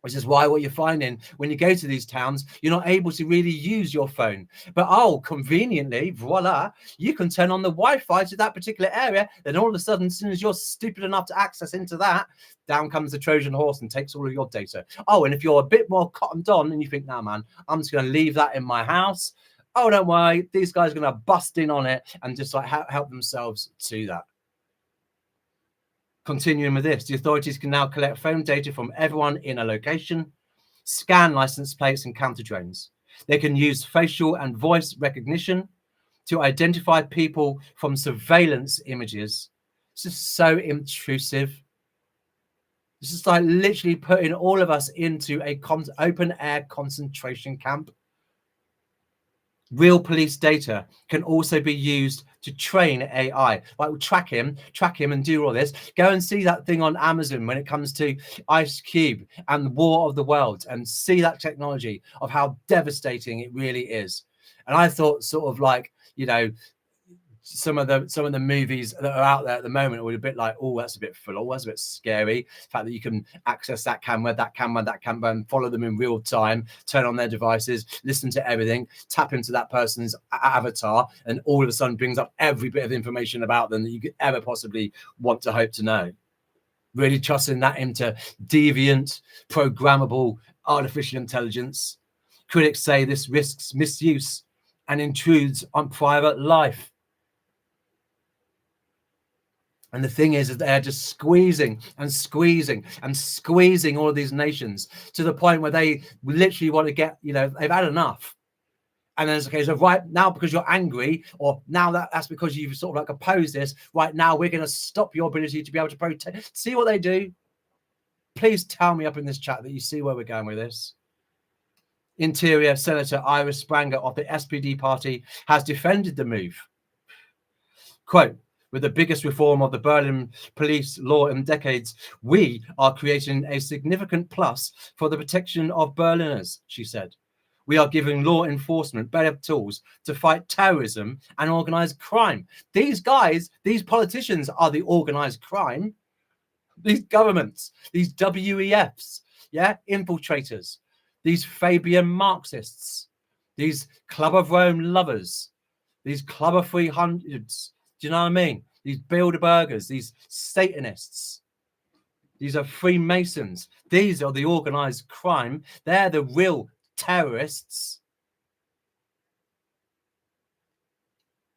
Which is why what you're finding when you go to these towns, you're not able to really use your phone. But conveniently, voila, you can turn on the Wi-Fi to that particular area. Then all of a sudden, as soon as you're stupid enough to access into that, down comes the Trojan horse and takes all of your data. Oh, and if you're a bit more cottoned on and you think, nah, man, I'm just going to leave that in my house. Oh, don't worry. These guys are going to bust in on it and just like help themselves to that. Continuing with this, the authorities can now collect phone data from everyone in a location, scan license plates and counter drones. They can use facial and voice recognition to identify people from surveillance images. This is so intrusive. This is like literally putting all of us into a open air concentration camp. Real police data can also be used to train AI. Like, we'll track him and do all this. Go and see that thing on Amazon when it comes to Ice Cube and the War of the Worlds, and see that technology of how devastating it really is. And I thought sort of like, some of the movies that are out there at the moment were a bit like, oh, that's a bit full, oh, that's a bit scary. The fact that you can access that camera, and follow them in real time, turn on their devices, listen to everything, tap into that person's avatar, and all of a sudden brings up every bit of information about them that you could ever possibly want to hope to know. Really trusting that into deviant, programmable artificial intelligence. Critics say this risks misuse and intrudes on private life. And the thing is that they're just squeezing all of these nations to the point where they literally want to get, they've had enough. And then it's okay, so right now, because you're angry, or now that's because you've sort of like opposed this, right now we're going to stop your ability to be able to protest. See what they do? Please tell me up in this chat that you see where we're going with this. Interior Senator Iris Spranger of the SPD party has defended the move. Quote, with the biggest reform of the Berlin police law in decades, we are creating a significant plus for the protection of Berliners, she said. We are giving law enforcement better tools to fight terrorism and organized crime. These guys, these politicians are the organized crime. These governments, these WEFs, infiltrators, these Fabian Marxists, these Club of Rome lovers, these Club of 300s. Do you know what I mean? These Bilderbergers, these Satanists, these are Freemasons. These are the organized crime. They're the real terrorists.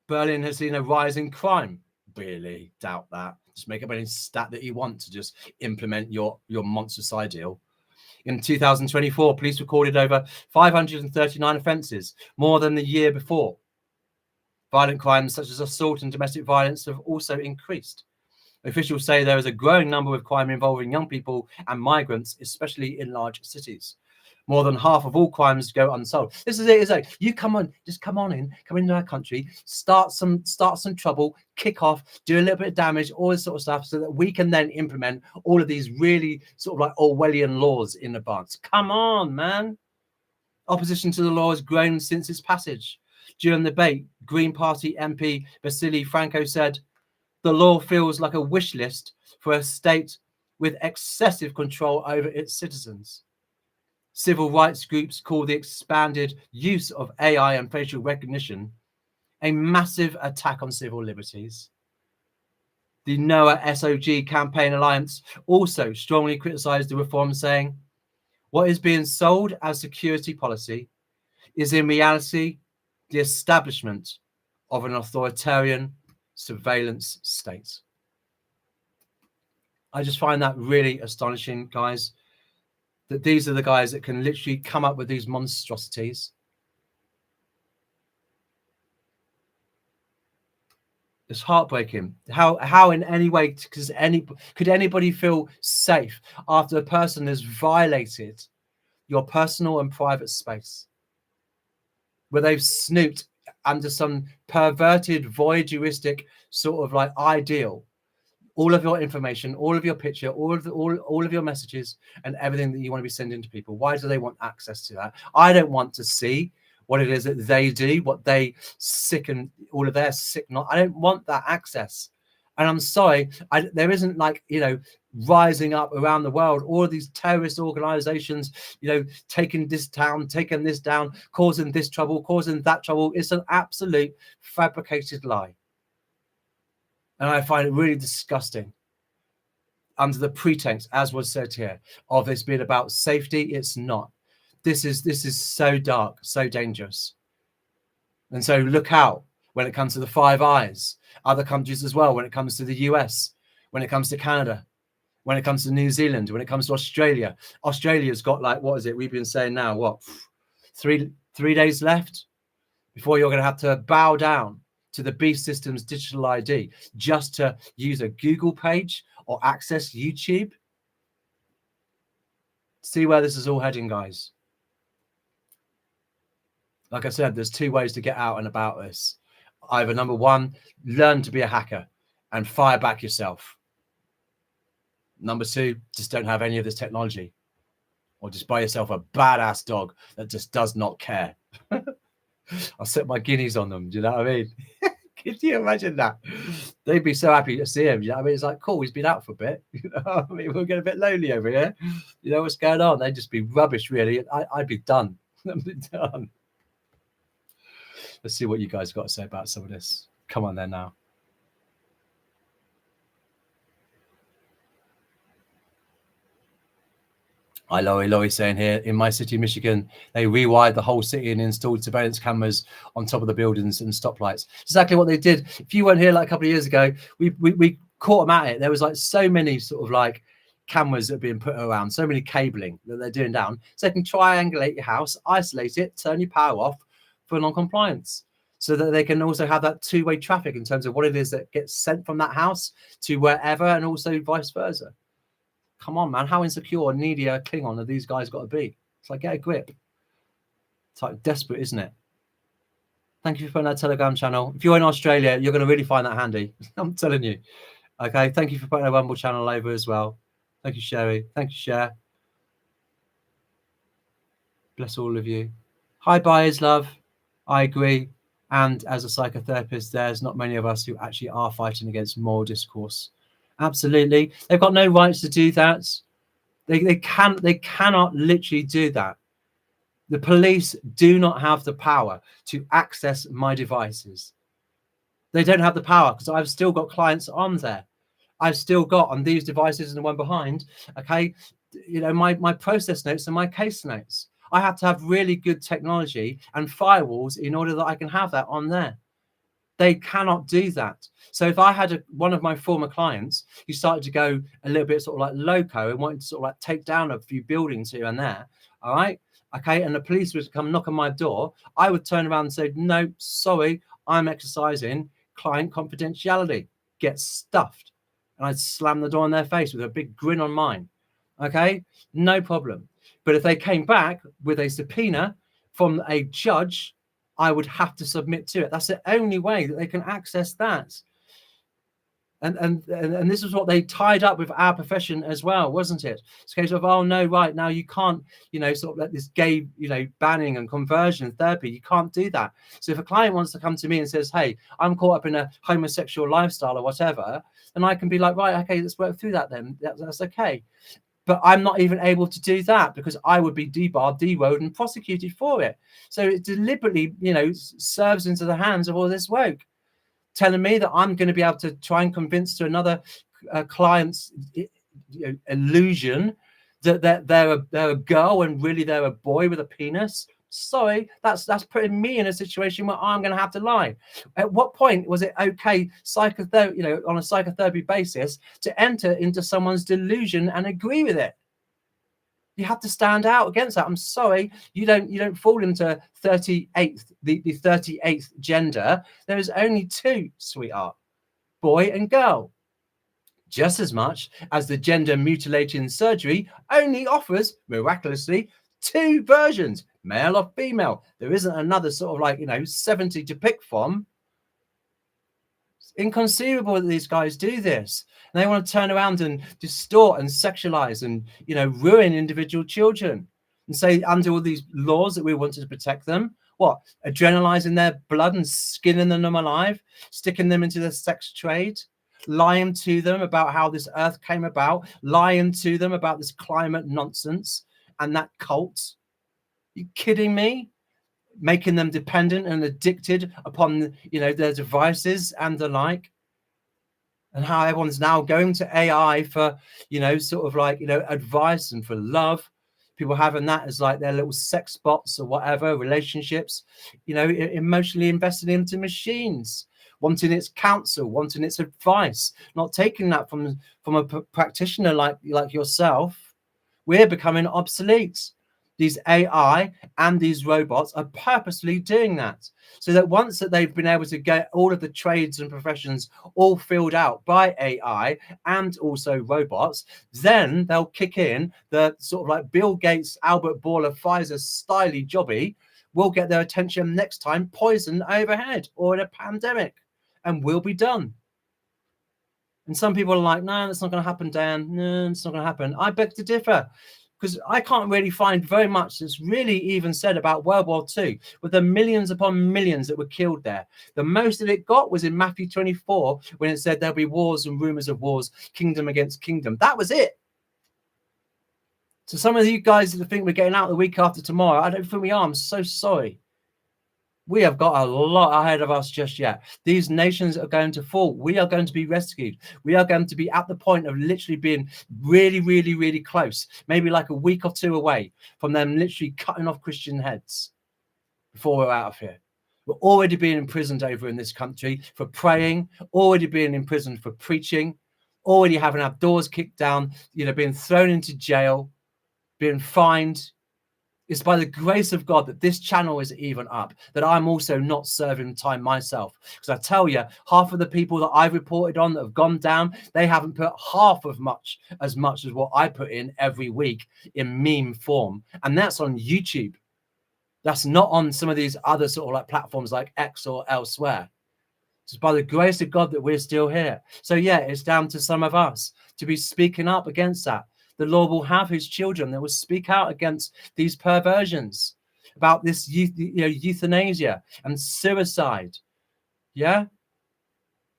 Berlin has seen a rise in crime. Really doubt that. Just make up any stat that you want to just implement your monstrous ideal. In 2024, police recorded over 539 offences, more than the year before. Violent crimes such as assault and domestic violence have also increased. Officials say there is a growing number of crime involving young people and migrants, especially in large cities. More than half of all crimes go unsolved. This is it. It's like, you come into our country, start some trouble, kick off, do a little bit of damage, all this sort of stuff, so that we can then implement all of these really sort of like Orwellian laws in advance. Come on, man. Opposition to the law has grown since its passage. During the debate, Green Party MP Vasily Franco said, the law feels like a wish list for a state with excessive control over its citizens. Civil rights groups call the expanded use of AI and facial recognition a massive attack on civil liberties. The NOAA SOG Campaign Alliance also strongly criticised the reform, saying, what is being sold as security policy is in reality the establishment of an authoritarian surveillance state. I just find that really astonishing, guys, that these are the guys that can literally come up with these monstrosities. It's heartbreaking. How in any way could anybody feel safe after a person has violated your personal and private space, where they've snooped under some perverted voyeuristic sort of like ideal, all of your information, all of your picture, all of your messages and everything that you want to be sending to people? Why do they want access to that? I don't want to see what it is that they do, what they sicken all of their sick. Not, I don't want that access. And I'm sorry, there isn't like, you know, rising up around the world, all of these terrorist organizations, you know, taking this down, causing this trouble, causing that trouble. It's an absolute fabricated lie. And I find it really disgusting, under the pretense, as was said here, of this being about safety. It's not. This is so dark, so dangerous. And so look out when it comes to the Five Eyes, other countries as well, when it comes to the US, when it comes to Canada, when it comes to New Zealand, when it comes to Australia. Australia's got, like, what is it? We've been saying now, what, three days left before you're going to have to bow down to the beast system's digital ID just to use a Google page or access YouTube. See where this is all heading, guys. Like I said, there's two ways to get out and about this. Either, number one, learn to be a hacker and fire back yourself. Number two, just don't have any of this technology, or just buy yourself a badass dog that just does not care. I'll set my guineas on them. Do you know what I mean? Can you imagine that? They'd be so happy to see him. You know what I mean? It's like, cool, he's been out for a bit. You know what I mean? We'll get a bit lonely over here. You know what's going on? They'd just be rubbish, really. I'd be done. I'd be done. Let's see what you guys got to say about some of this. Come on then now. Hi, Laurie saying here, in my city, Michigan, they rewired the whole city and installed surveillance cameras on top of the buildings and stoplights. Exactly what they did. If you weren't here like a couple of years ago, we caught them at it. There was like so many sort of like cameras that are being put around, so many cabling that they're doing down, so they can triangulate your house, isolate it, turn your power off for non-compliance, so that they can also have that two-way traffic in terms of what it is that gets sent from that house to wherever, and also vice versa. Come on, man. How insecure and needy a Klingon have these guys got to be? It's like, get a grip. It's like desperate, isn't it? Thank you for putting that Telegram channel. If you're in Australia, you're going to really find that handy. I'm telling you. Okay. Thank you for putting a Rumble channel over as well. Thank you, Sherry. Thank you, Cher. Bless all of you. Hi, buyers, love. I agree. And as a psychotherapist, there's not many of us who actually are fighting against moral discourse. Absolutely. They've got no rights to do that. They cannot literally do that. The police do not have the power to access my devices. They don't have the power, because I've still got clients on there. I've still got on these devices and the one behind, okay, you know, my process notes and my case notes. I have to have really good technology and firewalls in order that I can have that on there. They cannot do that. So if I had one of my former clients who started to go a little bit sort of like loco and wanted to sort of like take down a few buildings here and there, all right, okay, and the police would come knock on my door, I would turn around and say, no, sorry, I'm exercising client confidentiality. Get stuffed. And I'd slam the door in their face with a big grin on mine. Okay, no problem. But if they came back with a subpoena from a judge, I would have to submit to it. That's the only way that they can access that. And this is what they tied up with our profession as well, wasn't it? It's a case of, oh no, right, now you can't, you know, sort of like this gay, you know, banning and conversion therapy. You can't do that. So if a client wants to come to me and says, hey, I'm caught up in a homosexual lifestyle or whatever, then I can be like, right, okay, let's work through that then. That's okay. But I'm not even able to do that because I would be debarred, derolled, and prosecuted for it. So it deliberately, serves into the hands of all this woke, telling me that I'm going to be able to try and convince to another client's illusion that they're a girl when really they're a boy with a penis. Sorry, that's putting me in a situation where I'm going to have to lie. At what point was it okay, on a psychotherapy basis, to enter into someone's delusion and agree with it? You have to stand out against that. I'm sorry, you don't fall into 38th, the 38th gender. There is only two, sweetheart, boy and girl. Just as much as the gender mutilating surgery only offers, miraculously, two versions, male or female. There isn't another sort of 70 to pick from. It's inconceivable that these guys do this. And they want to turn around and distort and sexualize and, ruin individual children and say under all these laws that we wanted to protect them, what, adrenalizing their blood and skinning them alive, sticking them into the sex trade, lying to them about how this earth came about, lying to them about this climate nonsense and that cult. You kidding me? Making them dependent and addicted upon, their devices and the like. And how everyone's now going to AI for, advice and for love. People having that as like their little sex bots or whatever, relationships, emotionally invested into machines, wanting its counsel, wanting its advice, not taking that from a practitioner like yourself. We're becoming obsolete. These AI and these robots are purposely doing that, so that once that they've been able to get all of the trades and professions all filled out by AI and also robots, then they'll kick in the sort of like Bill Gates, Albert Bourla, Pfizer styly jobby will get their attention next time, poison overhead or in a pandemic, and we'll be done. And some people are like, no, that's not going to happen, Dan. No, it's not going to happen. I beg to differ, because I can't really find very much that's really even said about World War II, with the millions upon millions that were killed there. The most that it got was in Matthew 24, when it said there'll be wars and rumors of wars, kingdom against kingdom. That was it. So some of you guys that think we're getting out the week after tomorrow, I don't think we are. I'm so sorry. We have got a lot ahead of us just yet. These nations are going to fall. We are going to be rescued. We are going to be at the point of literally being really, really, really close, maybe like a week or two away from them literally cutting off Christian heads before we're out of here. We're already being imprisoned over in this country for praying, already being imprisoned for preaching, already having our doors kicked down, being thrown into jail, being fined. It's by the grace of God that this channel is even up, that I'm also not serving time myself. Because I tell you, half of the people that I've reported on that have gone down, they haven't put half of as much as what I put in every week in meme form. And that's on YouTube. That's not on some of these other sort of like platforms like X or elsewhere. It's by the grace of God that we're still here. So yeah, it's down to some of us to be speaking up against that. The Lord will have his children that will speak out against these perversions, about this euthanasia and suicide. Yeah.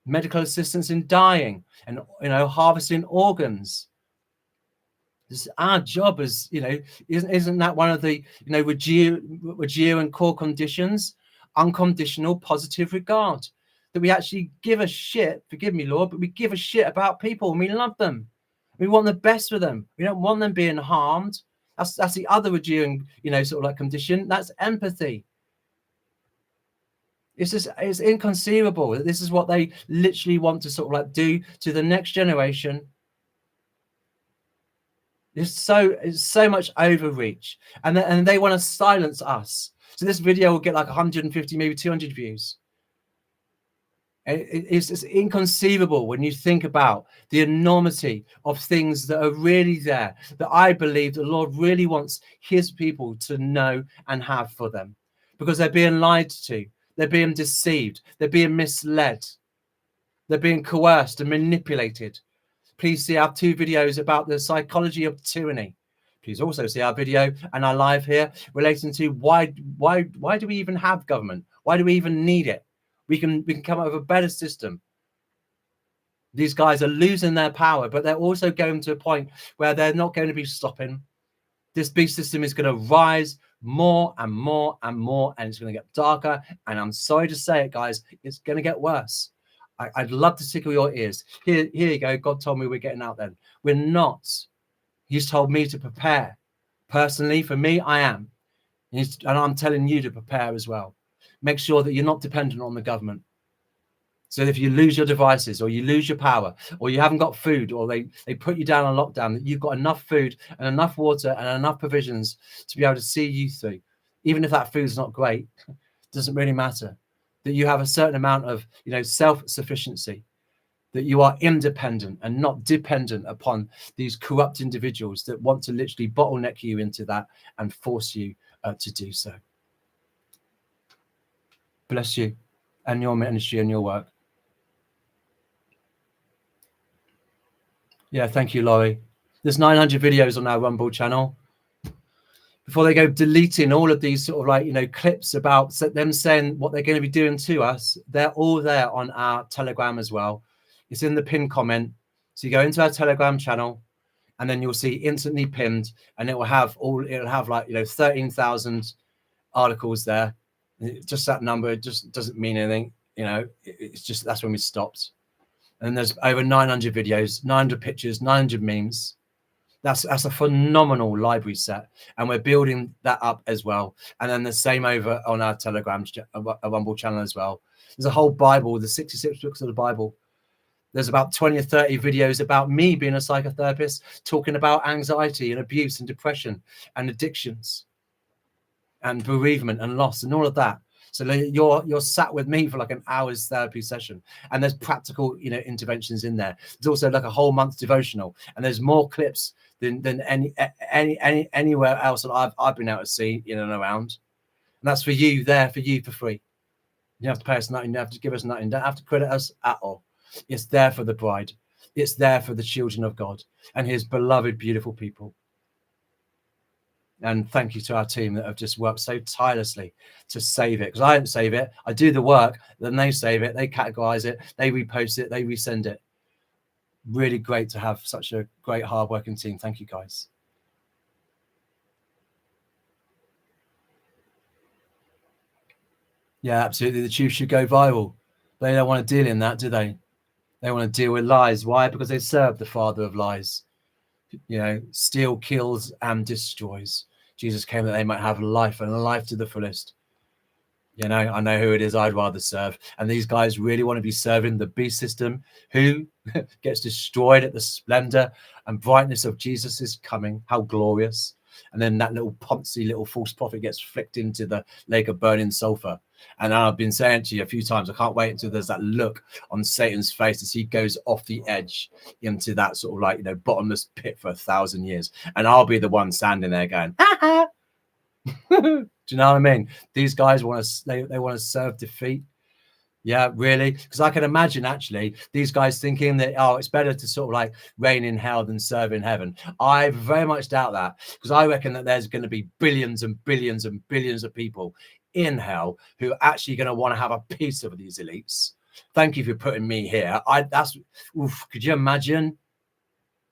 Medical assistance in dying and, harvesting organs. This is our job as, isn't that one of the, Regier core conditions? Unconditional positive regard. That we actually give a shit, forgive me, Lord, but we give a shit about people and we love them. We want the best for them. We don't want them being harmed. That's the other Regier, condition. That's empathy. It's inconceivable that this is what they literally want to do to the next generation. It's so much overreach, and they want to silence us. So this video will get like 150, maybe 200 views. It's inconceivable when you think about the enormity of things that are really there, that I believe the Lord really wants his people to know and have for them, because they're being lied to, they're being deceived, they're being misled, they're being coerced and manipulated. Please see our 2 videos about the psychology of tyranny. Please also see our video and our live here relating to why do we even have government? Why do we even need it? We can come up with a better system. These guys are losing their power, but they're also going to a point where they're not going to be stopping. This beast system is going to rise more and more and more, and it's going to get darker. And I'm sorry to say it, guys, it's going to get worse. I'd love to tickle your ears. Here you go. God told me we're getting out then. We're not. He's told me to prepare. Personally, for me, I am. And I'm telling you to prepare as well. Make sure that you're not dependent on the government. So if you lose your devices, or you lose your power, or you haven't got food, or they put you down on lockdown, that you've got enough food and enough water and enough provisions to be able to see you through. Even if that food's not great, doesn't really matter. That you have a certain amount of, self-sufficiency, that you are independent and not dependent upon these corrupt individuals that want to literally bottleneck you into that and force you to do so. Bless you and your ministry and your work. Yeah, thank you, Laurie. There's 900 videos on our Rumble channel. Before they go deleting all of these sort of clips about them saying what they're going to be doing to us, they're all there on our Telegram as well. It's in the pinned comment. So you go into our Telegram channel, and then you'll see instantly pinned, and it'll have 13,000 articles there. Just that number, it just doesn't mean anything. It's just, that's when we stopped. And there's over 900 videos, 900 pictures, 900 memes. That's a phenomenal library set, and we're building that up as well. And then the same over on our Telegram, a Rumble channel as well. There's a whole Bible, the 66 books of the Bible. There's about 20 or 30 videos about me being a psychotherapist, talking about anxiety and abuse and depression and addictions and bereavement and loss and all of that. So you're sat with me for like an hour's therapy session, and there's practical, interventions in there. There's also like a whole month devotional, and there's more clips than anywhere else that I've been able to see in and around. And that's for you, for free. You don't have to pay us nothing. You don't have to give us nothing. You don't have to credit us at all. It's there for the bride. It's there for the children of God and his beloved, beautiful people. And thank you to our team that have just worked so tirelessly to save it. Because I don't save it. I do the work. Then they save it. They categorize it. They repost it. They resend it. Really great to have such a great, hard-working team. Thank you, guys. Yeah, absolutely. The truth should go viral. They don't want to deal in that, do they? They want to deal with lies. Why? Because they serve the father of lies. Steal, kills, and destroys. Jesus came that they might have life, and a life to the fullest. I know who it is I'd rather serve. And these guys really want to be serving the beast system, who gets destroyed at the splendor and brightness of Jesus' coming. How glorious. And then that little poncy little false prophet gets flicked into the lake of burning sulfur. And I've been saying to you a few times, I can't wait until there's that look on Satan's face as he goes off the edge into that sort of bottomless pit for 1,000 years. And I'll be the one standing there going, ha ha. Do you know what I mean? These guys want to, they want to serve defeat. Yeah, really? Because I can imagine actually these guys thinking that, it's better to sort of reign in hell than serve in heaven. I very much doubt that, because I reckon that there's going to be billions and billions and billions of people in hell who are actually going to want to have a piece of these elites. Thank you for putting me here. Could you imagine?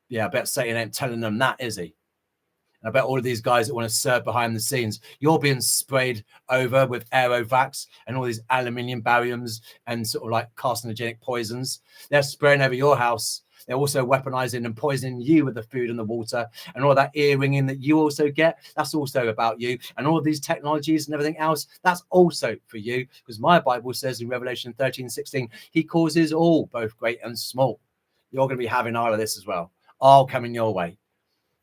Yeah, I bet Satan ain't telling them that, is he? And I bet all of these guys that want to serve behind the scenes, you're being sprayed over with aerovacs and all these aluminium bariums and sort of carcinogenic poisons. They're spraying over your house. They're also weaponizing and poisoning you with the food and the water, and all that ear ringing that you also get. That's also about you. And all of these technologies and everything else, that's also for you. Because my Bible says in Revelation 13:16, he causes all, both great and small. You're going to be having all of this as well, all coming your way.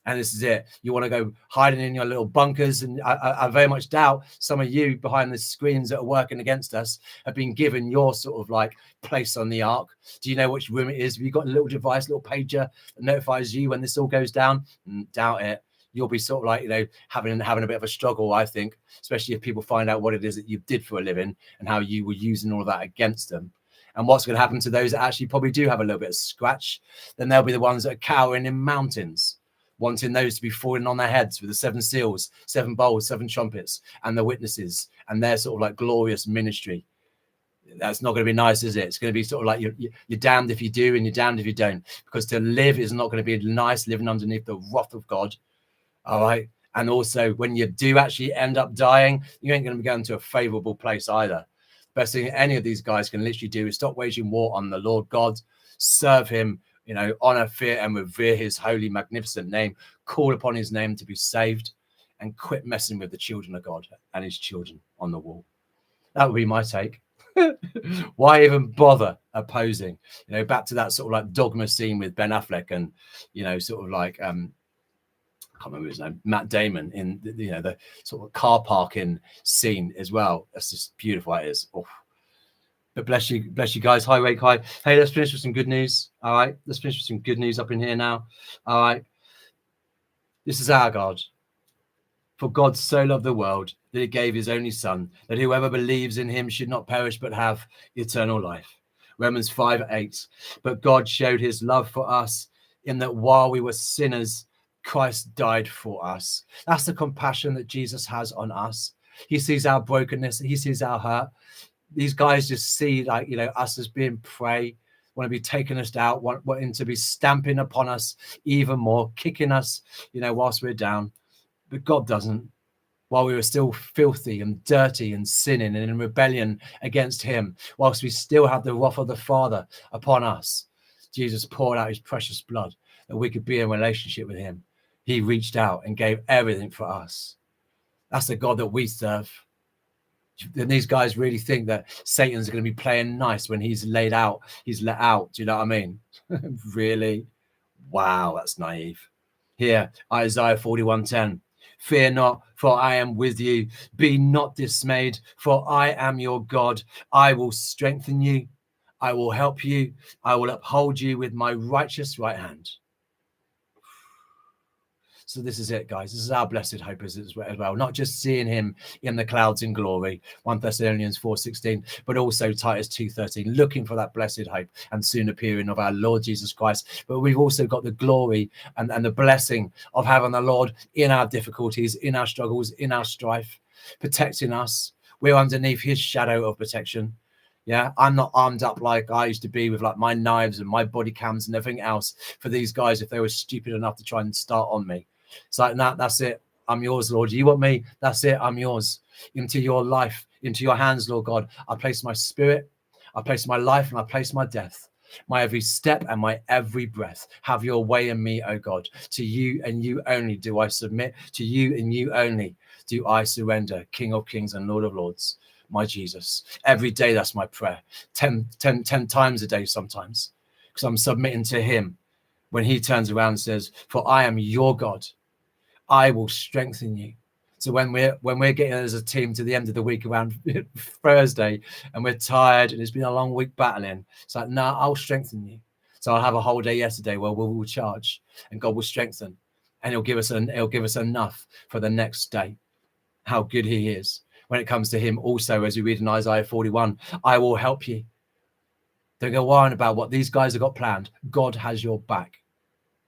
And this is it. You want to go hiding in your little bunkers. And I very much doubt some of you behind the screens that are working against us have been given your sort of place on the ark. Do you know which room it is? Have you got a little device, a little pager that notifies you when this all goes down? Doubt it. You'll be sort of having a bit of a struggle, I think, especially if people find out what it is that you did for a living and how you were using all of that against them. And what's going to happen to those that actually probably do have a little bit of scratch? Then they'll be the ones that are cowering in mountains, wanting those to be falling on their heads with the 7 seals, 7 bowls, 7 trumpets, and the witnesses, and their sort of glorious ministry. That's not going to be nice, is it? It's going to be sort of like you're damned if you do and you're damned if you don't, because to live is not going to be nice, living underneath the wrath of God. All right. And also, when you do actually end up dying, you ain't going to be going to a favorable place either. Best thing any of these guys can literally do is stop waging war on the Lord God, serve him, honor, fear, and revere his holy, magnificent name, call upon his name to be saved, and quit messing with the children of God and his children on the wall. That would be my take. Why even bother opposing? Back to that sort of like dogma scene with Ben Affleck and, sort of like, I can't remember his name, Matt Damon in the sort of car parking scene as well. That's just beautiful. It is. Oh. But bless you guys. Hi, Wake, hi. Hey, let's finish with some good news. All right, let's finish with some good news up in here now. All right, this is our God. For God so loved the world that he gave his only son, that whoever believes in him should not perish but have eternal life. Romans 5:8. But God showed his love for us in that while we were sinners, Christ died for us. That's the compassion that Jesus has on us. He sees our brokenness. He sees our hurt. These guys just see us as being prey, want to be taking us out, wanting to be stamping upon us even more, kicking us, whilst we're down. But God doesn't. While we were still filthy and dirty and sinning and in rebellion against him, whilst we still had the wrath of the Father upon us, Jesus poured out his precious blood that we could be in relationship with him. He reached out and gave everything for us. That's the God that we serve. And these guys really think that Satan's going to be playing nice when he's let out. Do you know what I mean? Really? Wow, that's naive. Here, Isaiah 41:10. Fear not, for I am with you. Be not dismayed, for I am your God. I will strengthen you. I will help you. I will uphold you with my righteous right hand. So this is it, guys. This is our blessed hope as well. Not just seeing him in the clouds in glory, 1 Thessalonians 4:16, but also Titus 2:13, looking for that blessed hope and soon appearing of our Lord Jesus Christ. But we've also got the glory and the blessing of having the Lord in our difficulties, in our struggles, in our strife, protecting us. We're underneath his shadow of protection. Yeah, I'm not armed up like I used to be with like my knives and my body cams and everything else for these guys if they were stupid enough to try and start on me. It's like, nah, that's it. I'm yours, Lord. You want me? That's it. I'm yours. Into your life, into your hands, Lord God. I place my spirit, I place my life, and I place my death, my every step and my every breath. Have your way in me, oh God. To you and you only do I submit. To you and you only do I surrender. King of kings and Lord of lords, my Jesus. Every day, that's my prayer. 10 times a day sometimes, because I'm submitting to him when he turns around and says, for I am your God. I will strengthen you. So when we're getting as a team to the end of the week around Thursday and we're tired and it's been a long week battling, it's like, no, I'll strengthen you. So I'll have a whole day yesterday where we'll charge and God will strengthen and he'll give us enough for the next day. How good he is. When it comes to him also, as we read in Isaiah 41, I will help you. Don't go worrying about what these guys have got planned. God has your back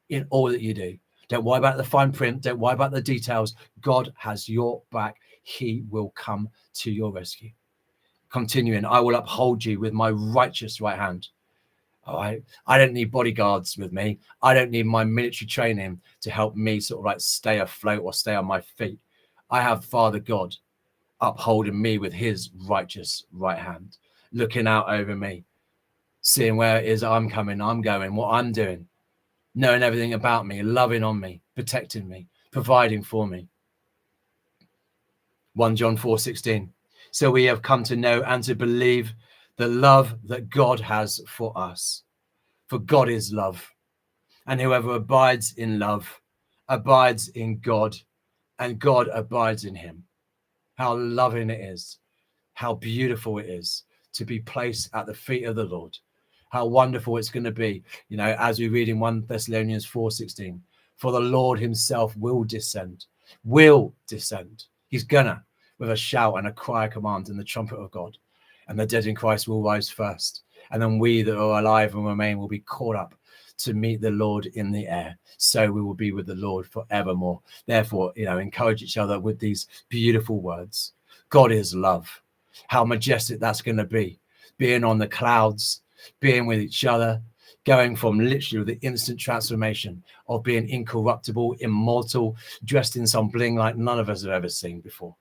in all that you do. Don't worry about the fine print. Don't worry about the details. God has your back. He will come to your rescue. Continuing, I will uphold you with my righteous right hand. All right. I don't need bodyguards with me. I don't need my military training to help me sort of like stay afloat or stay on my feet. I have Father God upholding me with his righteous right hand, looking out over me, seeing where it is I'm coming, I'm going, what I'm doing, knowing everything about me, loving on me, protecting me, providing for me. 1 John 4:16. So we have come to know and to believe the love that God has for us. For God is love, and whoever abides in love abides in God, and God abides in him. How loving it is, how beautiful it is to be placed at the feet of the Lord. How wonderful it's going to be, as we read in 1 Thessalonians 4:16, for the Lord himself will descend. He's gonna, with a shout and a cry of command and the trumpet of God, and the dead in Christ will rise first. And then we that are alive and remain will be caught up to meet the Lord in the air. So we will be with the Lord forevermore. Therefore, encourage each other with these beautiful words. God is love. How majestic that's going to be. being on the clouds, being with each other, going from literally the instant transformation of being incorruptible, immortal, dressed in some bling like none of us have ever seen before,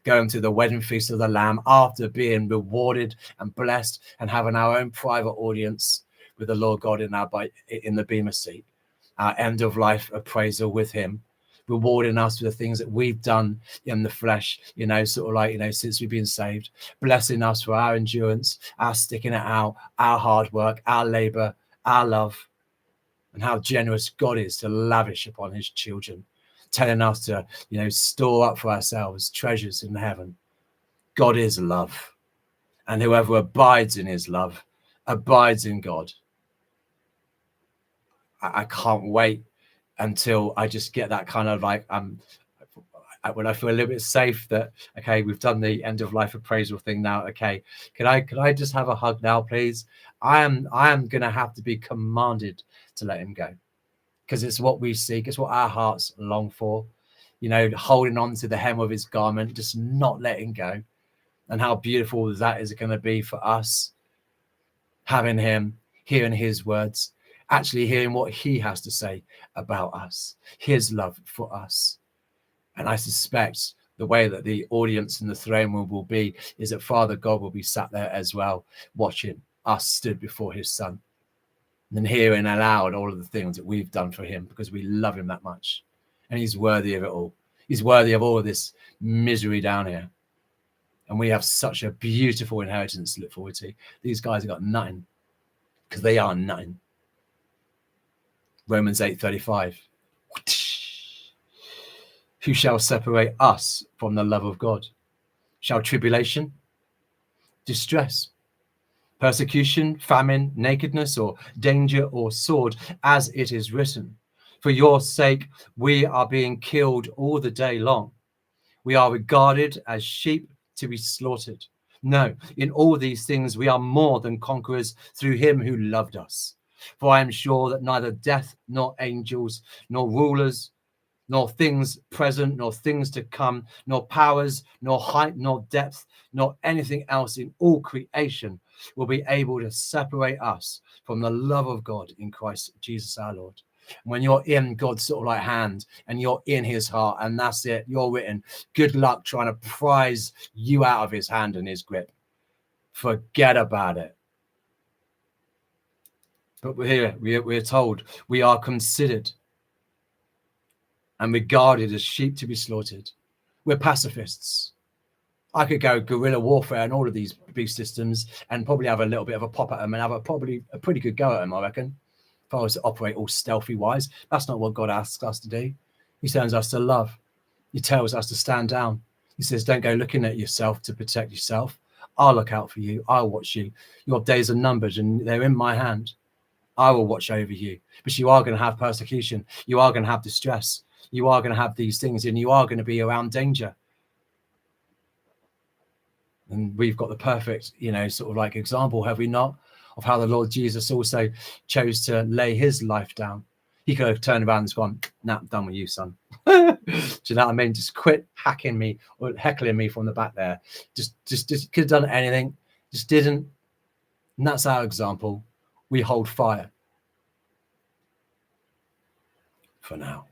going to the wedding feast of the Lamb after being rewarded and blessed and having our own private audience with the Lord God in the Bema seat, our end of life appraisal with him, rewarding us for the things that we've done in the flesh, sort of like, since we've been saved, blessing us for our endurance, our sticking it out, our hard work, our labor, our love, and how generous God is to lavish upon his children, telling us to, store up for ourselves treasures in heaven. God is love, and whoever abides in his love abides in God. I can't wait until I just get that kind of like, when I feel a little bit safe that, okay, we've done the end of life appraisal thing now. Okay, can I just have a hug now, please? I am going to have to be commanded to let him go, because it's what we seek. It's what our hearts long for, holding on to the hem of his garment, just not letting go. And how beautiful that is going to be for us, having him, hearing his words, actually hearing what he has to say about us, his love for us. And I suspect the way that the audience in the throne room will be is that Father God will be sat there as well, watching us stood before his son, and hearing aloud all of the things that we've done for him, because we love him that much. And he's worthy of it all. He's worthy of all of this misery down here. And we have such a beautiful inheritance to look forward to. These guys have got nothing, because they are nothing. Romans 8:35. Who shall separate us from the love of God? Shall tribulation, distress, persecution, famine, nakedness, or danger, or sword? As it is written, for your sake we are being killed all the day long. We are regarded as sheep to be slaughtered. No, in all these things we are more than conquerors through him who loved us. For I am sure that neither death, nor angels, nor rulers, nor things present, nor things to come, nor powers, nor height, nor depth, nor anything else in all creation will be able to separate us from the love of God in Christ Jesus our Lord. When you're in God's sort of like hand and you're in his heart, and that's it, you're written. Good luck trying to prise you out of his hand and his grip. Forget about it. But we're told we are considered and regarded as sheep to be slaughtered. We're pacifists. I could go guerrilla warfare and all of these beast systems and probably have a little bit of a pop at them and have probably a pretty good go at them, I reckon. If I was to operate all stealthy wise, that's not what God asks us to do. He sends us to love. He tells us to stand down. He says, don't go looking at yourself to protect yourself. I'll look out for you. I'll watch you. Your days are numbered and they're in my hand. I will watch over you. But you are going to have persecution. You are going to have distress. You are going to have these things, and you are going to be around danger. And we've got the perfect, sort of like example, have we not, of how the Lord Jesus also chose to lay his life down. He could have turned around and gone, nah, I'm done with you, son. Do you know what I mean? Just quit hacking me or heckling me from the back there. Just could have done anything. Just didn't. And that's our example. We hold fire. For now.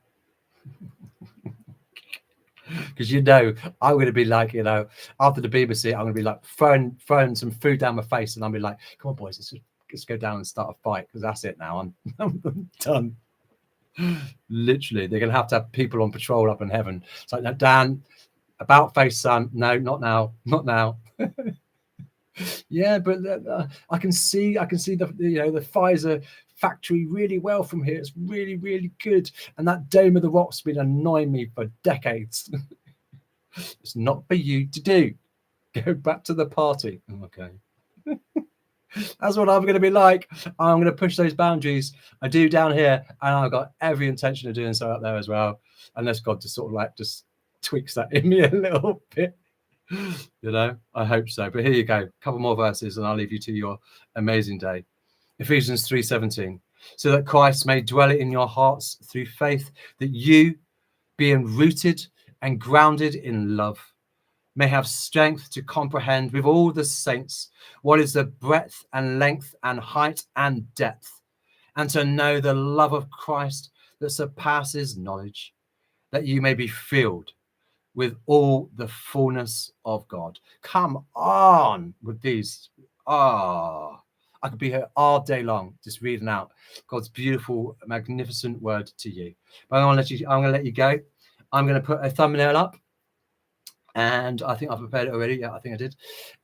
Because I'm going to be like, after the BBC, I'm going to be like throwing some food down my face, and I'll be like, come on, boys, let's go down and start a fight, because that's it now. I'm done. Literally, they're going to have people on patrol up in heaven. It's like, no, Dan, about face, son. No, not now, not now. Yeah, but I can see the the Pfizer factory really well from here. It's really, really good. And that Dome of the Rock's been annoying me for decades. It's not for you to do. Go back to the party. Okay. That's what I'm going to be like. I'm going to push those boundaries. I do down here, and I've got every intention of doing so up there as well. Unless God just sort of like just tweaks that in me a little bit. I hope so. But here you go. A couple more verses, and I'll leave you to your amazing day. Ephesians 3:17. So that Christ may dwell in your hearts through faith, that you, being rooted and grounded in love, may have strength to comprehend with all the saints what is the breadth and length and height and depth, and to know the love of Christ that surpasses knowledge, that you may be filled with all the fullness of God. Come on with these. I could be here all day long just reading out God's beautiful, magnificent word to you. But I'm going to let you go. I'm going to put a thumbnail up, and I think I've prepared it already. Yeah, I think I did.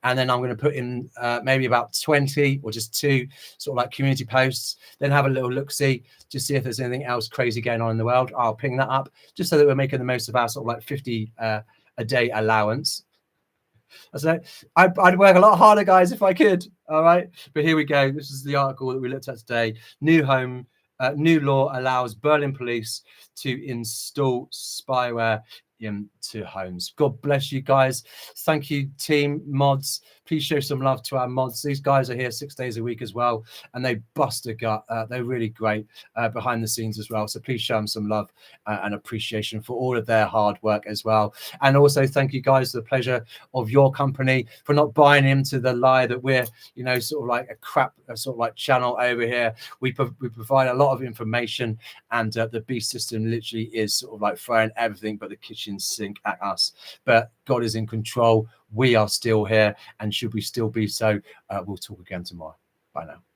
And then I'm going to put in maybe about 20 or just 2 sort of like community posts, then have a little look-see, just see if there's anything else crazy going on in the world. I'll ping that up just so that we're making the most of our sort of like 50 a day allowance. So I'd work a lot harder, guys, if I could. All right. But here we go. This is the article that we looked at today. New law allows Berlin police to install spyware into homes. God bless you guys. Thank you, team mods. Please show some love to our mods. These guys are here 6 days a week as well, and they bust a gut. They're really great behind the scenes as well. So please show them some love and appreciation for all of their hard work as well. And also thank you guys for the pleasure of your company, for not buying into the lie that we're, you know, sort of like a crap sort of like channel over here. We provide a lot of information, and the beast system literally is sort of like throwing everything but the kitchen sink at us. But God is in control. We are still here, and should we still be so, we'll talk again tomorrow. Bye now.